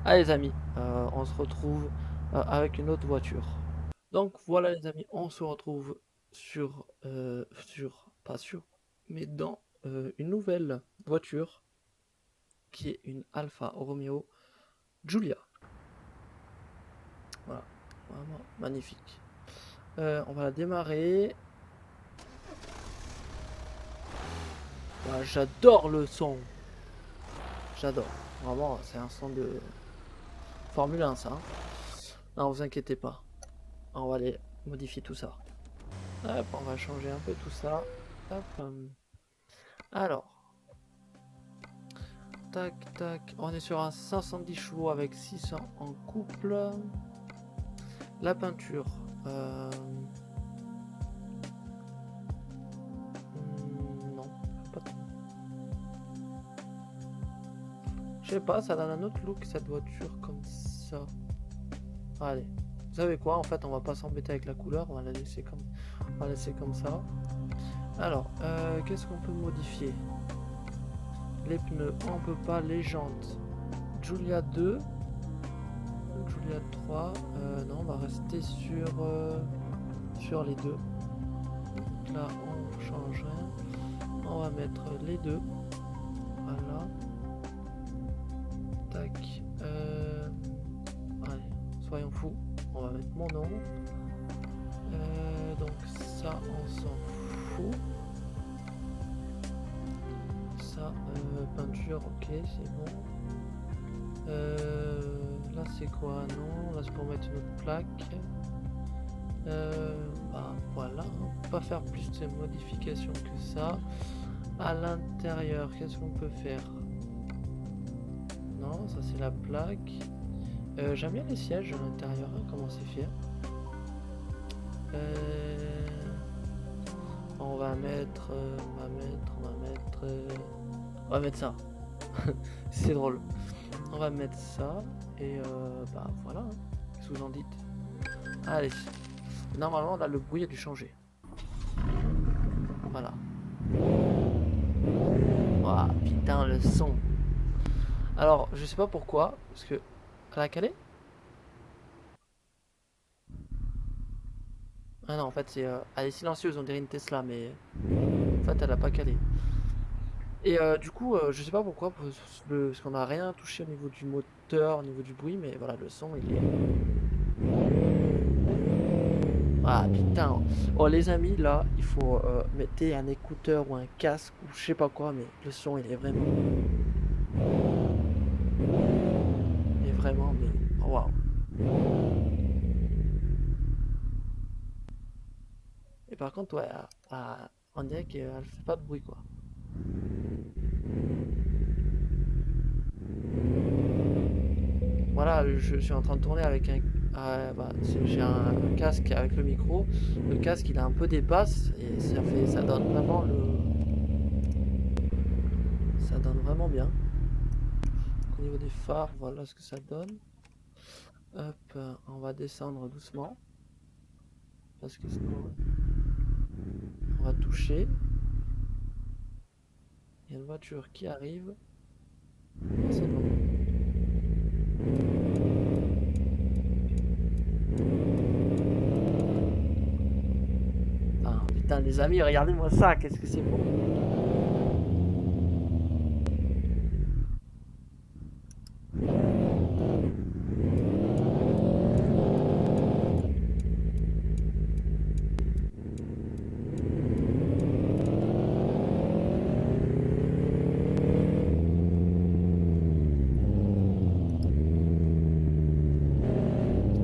Allez les amis, on se retrouve avec une autre voiture. Donc voilà les amis, on se retrouve pas sur, mais dans une nouvelle voiture qui est une Alfa Romeo Giulia. Voilà, vraiment magnifique. On va la démarrer. Voilà, j'adore le son. J'adore. Vraiment, c'est un son de Formule 1 ça. Non, vous inquiétez pas. On va aller modifier tout ça. Hop, on va changer un peu tout ça. Hop. Alors. Tac, tac. On est sur un 510 chevaux avec 600 en couple. La peinture. Non, pas trop. Je sais pas, ça donne un autre look cette voiture comme ça. Allez. Vous savez quoi? En fait, on va pas s'embêter avec la couleur. On va la laisser comme ça. Alors, qu'est-ce qu'on peut modifier? Les pneus, on peut pas. Les jantes. Giulia 2. Giulia 3. Non, on va rester sur les deux. Donc là, on change rien. On va mettre les deux. Voilà. Tac. Allez, soyons fous. On va mettre mon nom. Donc ça, on s'en fout. Ça, peinture, ok, c'est bon. Là, c'est quoi? Non, là, c'est pour mettre une autre plaque. Bah voilà, on peut pas faire plus de modifications que ça. À l'intérieur, qu'est-ce qu'on peut faire? Non, ça c'est la plaque. J'aime bien les sièges à l'intérieur, hein, comment c'est fait. On va mettre ça. C'est drôle. On va mettre ça et bah voilà. Hein. Qu'est-ce que vous en dites? Allez. Normalement là le bruit a dû changer. Voilà. Ouah, putain le son. Alors je sais pas pourquoi, parce que elle a calé. Ah non en fait c'est elle est silencieuse, on dirait une Tesla, mais en fait elle a pas calé. Et du coup je sais pas pourquoi, parce qu'on a rien touché au niveau du moteur, au niveau du bruit, mais voilà le son il est. Ah putain. Oh les amis là il faut mettre un écouteur ou un casque ou je sais pas quoi, mais le son il est vraiment. Il est vraiment mais. Waouh. Et par contre ouais on dirait qu'elle fait pas de bruit quoi. Voilà, je suis en train de tourner avec un. Bah, j'ai un casque avec le micro. Le casque il a un peu des basses et ça donne vraiment ça donne vraiment bien. Donc, au niveau des phares, voilà ce que ça donne. Hop, on va descendre doucement parce que sinon on va toucher. Il y a une voiture qui arrive. C'est bon. Ah, putain les amis, regardez-moi ça, qu'est-ce que c'est beau.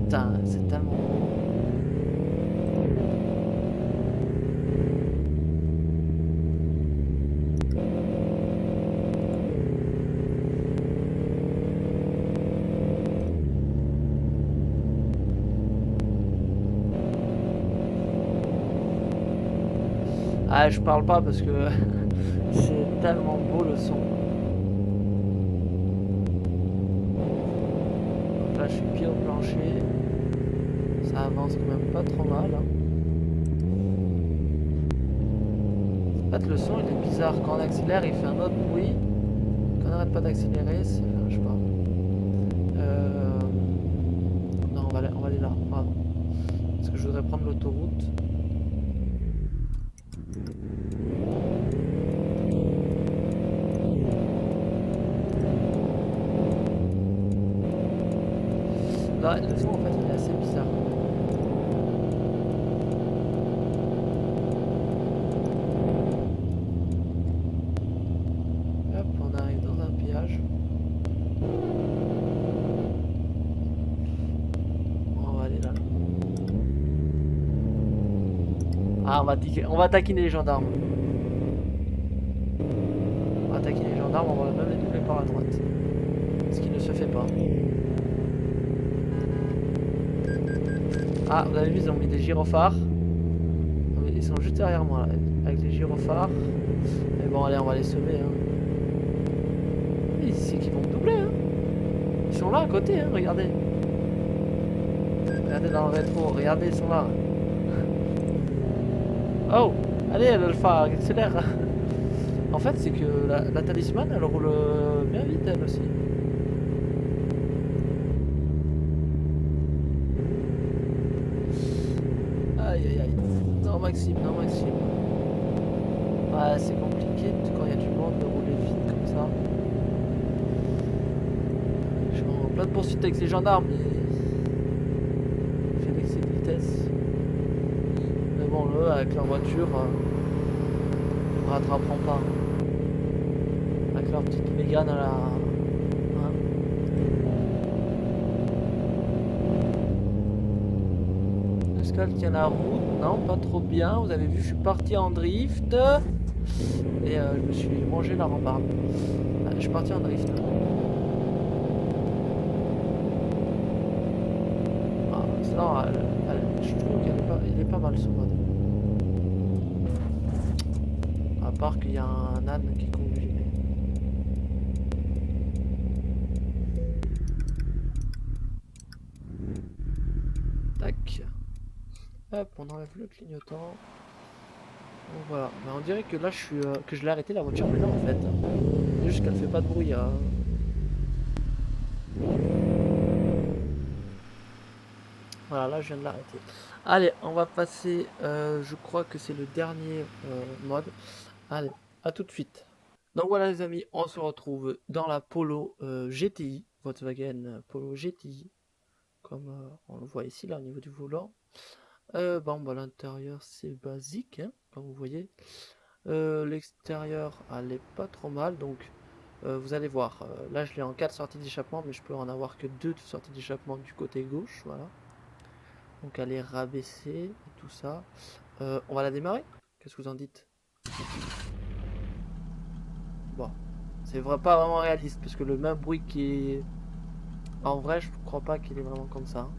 Putain, c'est tellement beau. Ah, je parle pas parce que c'est tellement beau le son. Donc là, je suis pied au plancher. Ça avance quand même pas trop mal. Hein. En fait, le son il est bizarre. Quand on accélère, il fait un autre bruit. Quand on n'arrête pas d'accélérer, c'est. Je sais pas. Non, on va aller là. Pardon. Parce que je voudrais prendre l'autoroute. Là, le son en fait il est assez bizarre. Hop, on arrive dans un péage. On va aller là. Ah, on va taquiner les gendarmes. On va taquiner les gendarmes, on va même les doubler par la droite. Ce qui ne se fait pas. Ah, vous avez vu, ils ont mis des gyrophares. Ils sont juste derrière moi, là, avec les gyrophares. Mais bon, allez, on va les sauver. Hein. C'est qu'ils vont me doubler. Hein. Ils sont là à côté, hein, regardez. Regardez dans le rétro, regardez, ils sont là. Oh, allez, le phare, accélère. En fait, c'est que la talisman, elle roule bien vite, elle aussi. Aïe, aïe, aïe. Non, Maxime, non, Maxime. Ouais, c'est compliqué quand il y a du monde de rouler vite comme ça. Je suis en pleine poursuite avec les gendarmes, mais il fait l'excès de vitesse. Mais bon, eux, avec leur voiture, ils me rattraperont pas. Avec leur petite Mégane à la... Hein. Est-ce qu'elle tient la route? Non, pas trop bien. Vous avez vu, je suis parti en drift. Et je me suis mangé la rambarde. Je suis parti en drift. Ah, sinon, je trouve qu'il est pas mal ce mode. À part qu'il y a un âne qui conduit. Mais... Tac. Hop, on enlève le clignotant. Donc voilà. Mais on dirait que là, que je l'ai arrêté la voiture, mais non en fait. C'est juste qu'elle fait pas de bruit. Hein. Voilà, là je viens de l'arrêter. Allez, on va passer, je crois que c'est le dernier mode. Allez, à tout de suite. Donc voilà les amis, on se retrouve dans la Polo GTI, Volkswagen Polo GTI, comme on le voit ici là au niveau du volant. Bon, bah, l'intérieur c'est basique, hein, comme vous voyez. L'extérieur, elle est pas trop mal, donc vous allez voir. Là je l'ai en 4 sorties d'échappement, mais je peux en avoir que 2 de sorties d'échappement du côté gauche, voilà. Donc elle est rabaissée et tout ça. On va la démarrer? Qu'est-ce que vous en dites? Bon, c'est pas vraiment réaliste parce que le même bruit qui est en vrai, je crois pas qu'il est vraiment comme ça. Hein.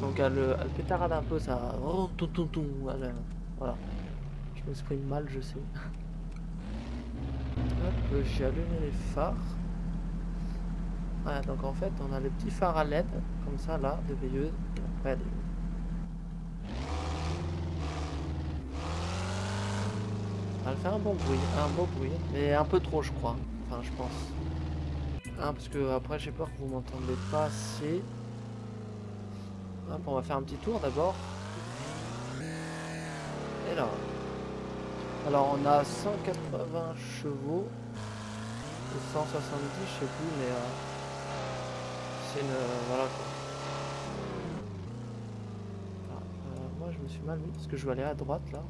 Donc elle pétarade un peu, ça. Oh, voilà. Je m'exprime mal, je sais. Hop, j'ai allumé les phares. Voilà, donc en fait, on a le petit phare à LED, comme ça là, de veilleuse. Et après, elle est... Elle fait un bon bruit, un beau bruit, mais un peu trop, je crois. Enfin, je pense. Hein, parce que après, j'ai peur que vous m'entendez pas assez. Hop, on va faire un petit tour d'abord. Et là. Alors, on a 180 chevaux. Ou 170, je sais plus, mais c'est une... voilà quoi. Ah, moi, je me suis mal mis parce que je vais aller à droite là.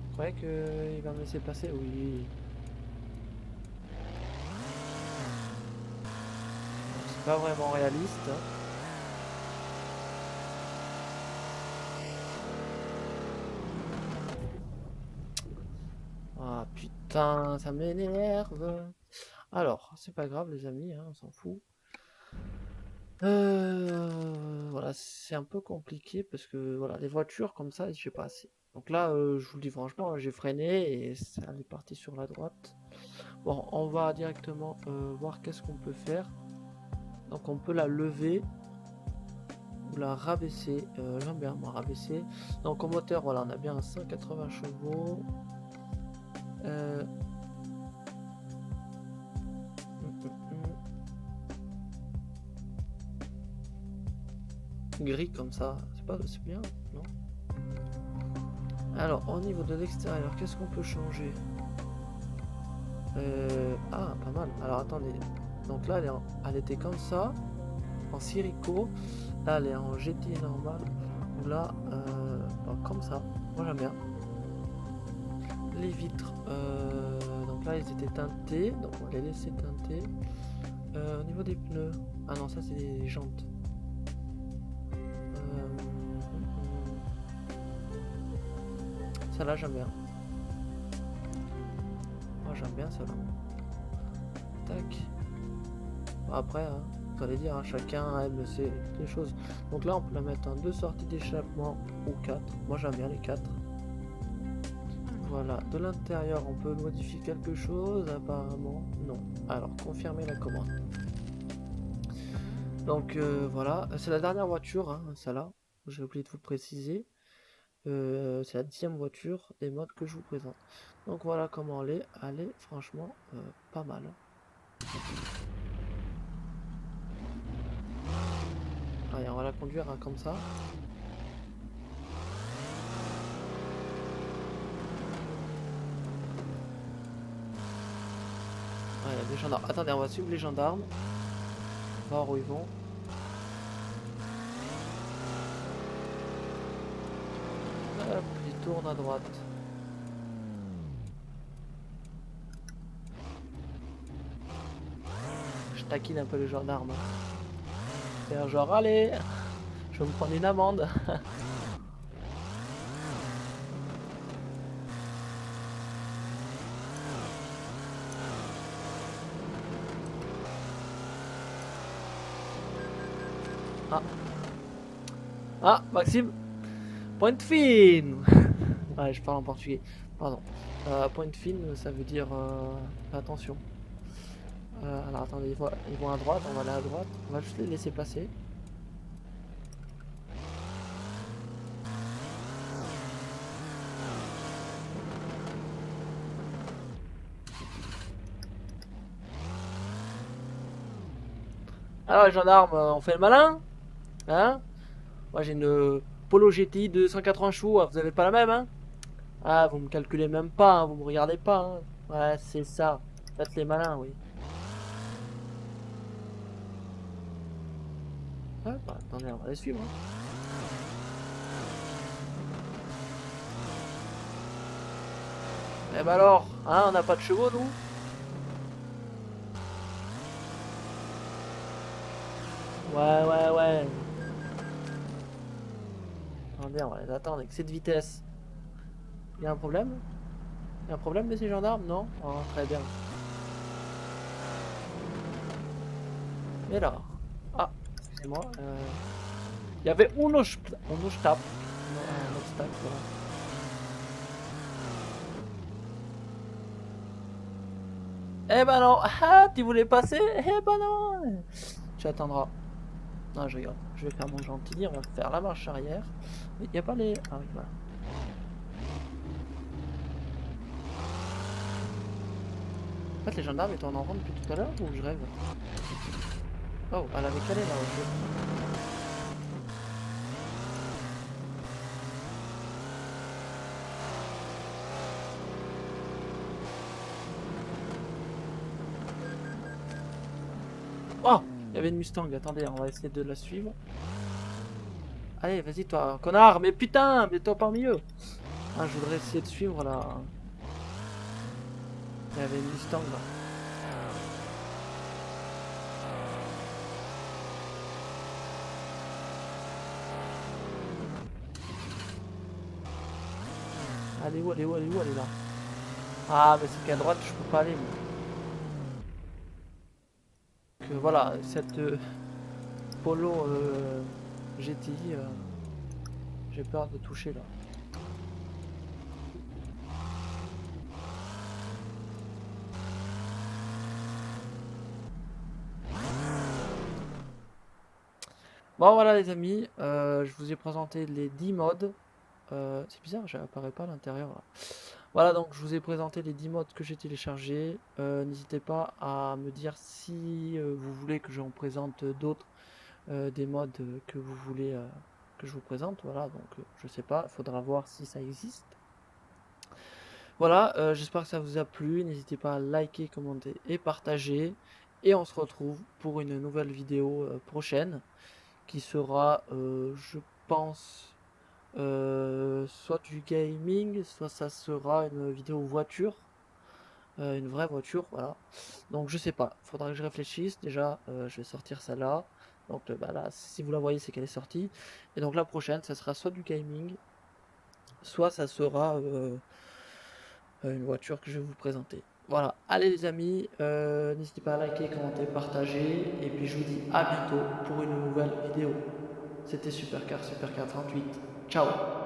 Vous croyez qu'il va me laisser passer? Oui. C'est pas vraiment réaliste. Hein. Putain, ça m'énerve. Alors, c'est pas grave les amis, hein, on s'en fout. Voilà, c'est un peu compliqué parce que voilà, les voitures comme ça, je sais pas assez. Donc là, je vous le dis franchement, j'ai freiné et ça est parti sur la droite. Bon, on va directement voir qu'est-ce qu'on peut faire. Donc on peut la lever ou la rabaisser. J'aime bien moi rabaisser. Donc au moteur, voilà, on a bien 180 chevaux. Euh, Gris comme ça, c'est bien, non? Alors au niveau de l'extérieur, qu'est-ce qu'on peut changer? Ah, pas mal. Alors attendez. Donc là, elle était comme ça, en siricot. Là, elle est en GT normal. Ou là, comme ça. Moi, j'aime bien. Les vitres. Donc là, ils étaient teintés. Donc on va les laisser teinter. Au niveau des pneus. Ah non, ça, c'est des jantes. Ça là, j'aime bien. Moi, j'aime bien ça là. Tac. Bon, après, hein, vous allez dire, hein, chacun aime les choses. Donc là, on peut la mettre en 2 sorties d'échappement ou 4. Moi, j'aime bien les 4. Voilà, de l'intérieur, on peut modifier quelque chose, apparemment, non. Alors, confirmer la commande. Donc, voilà, c'est la dernière voiture, hein, celle-là, j'ai oublié de vous préciser. C'est la 10e voiture des modes que je vous présente. Donc, voilà comment elle est franchement, pas mal. Allez, on va la conduire hein, comme ça. Ah, il y a des gendarmes. Attendez, on va suivre les gendarmes. Voir où ils vont. Hop, ils tournent à droite. Je taquine un peu les gendarmes. C'est un genre, allez, je vais me prendre une amende. Ah. Ah, Maxime. Point fine. Ouais, je parle en portugais. Pardon. Point fine, ça veut dire attention. Alors attendez, ils vont à droite, on va aller à droite. On va juste les laisser passer. Alors les gendarmes, on fait le malin? Hein? Moi j'ai une Polo GTI de 180 chevaux, vous avez pas la même, hein? Ah, vous me calculez même pas, hein, vous me regardez pas, hein. Ouais, c'est ça. Faites les malins, oui. Ouais, bah, attendez, on va les suivre. Hein. Eh ben alors, hein, on n'a pas de chevaux, nous? Ouais, ouais, ouais. Attendez, on va les attendre avec cette vitesse. Il y a un problème? Il y a un problème de ces gendarmes? Non? Oh, très bien. Mais là... Ah, excusez-moi. Il y avait un obstacle. Un obstacle, voilà. Eh ben non! Ah, tu voulais passer? Eh ben non! Tu attendras. Non, je rigole. Je vais faire mon gentil, on va faire la marche arrière. Il n'y a pas les... Ah oui, voilà. En fait, les gendarmes étaient en rang depuis tout à l'heure ou je rêve? Oh, elle avait calé là au jeu. Oh! Il y avait une Mustang, attendez, on va essayer de la suivre. Allez, vas-y toi, connard, mais putain, mets-toi pas au milieu. Ah, je voudrais essayer de suivre là. Il y avait une Mustang là. Elle est où, elle est où, elle est où, elle est là. Ah, mais c'est qu'à droite, je peux pas aller, moi. Que voilà, cette Polo GTI, j'ai peur de toucher là. Bon voilà les amis, je vous ai présenté les 10 modes. C'est bizarre, j'apparais pas à l'intérieur là. Voilà, donc je vous ai présenté les 10 modes que j'ai téléchargés. N'hésitez pas à me dire si vous voulez que j'en présente d'autres, des modes que vous voulez que je vous présente. Voilà, donc je sais pas, il faudra voir si ça existe. Voilà, j'espère que ça vous a plu. N'hésitez pas à liker, commenter et partager. Et on se retrouve pour une nouvelle vidéo prochaine qui sera, je pense, soit du gaming, soit ça sera une vidéo voiture, une vraie voiture, voilà. Donc je sais pas, faudra que je réfléchisse. Déjà, je vais sortir celle-là. Donc bah, là, si vous la voyez, c'est qu'elle est sortie. Et donc la prochaine, ça sera soit du gaming, soit ça sera une voiture que je vais vous présenter. Voilà, allez les amis, n'hésitez pas à liker, commenter, partager, et puis je vous dis à bientôt pour une nouvelle vidéo. C'était Supercar 38. Ciao.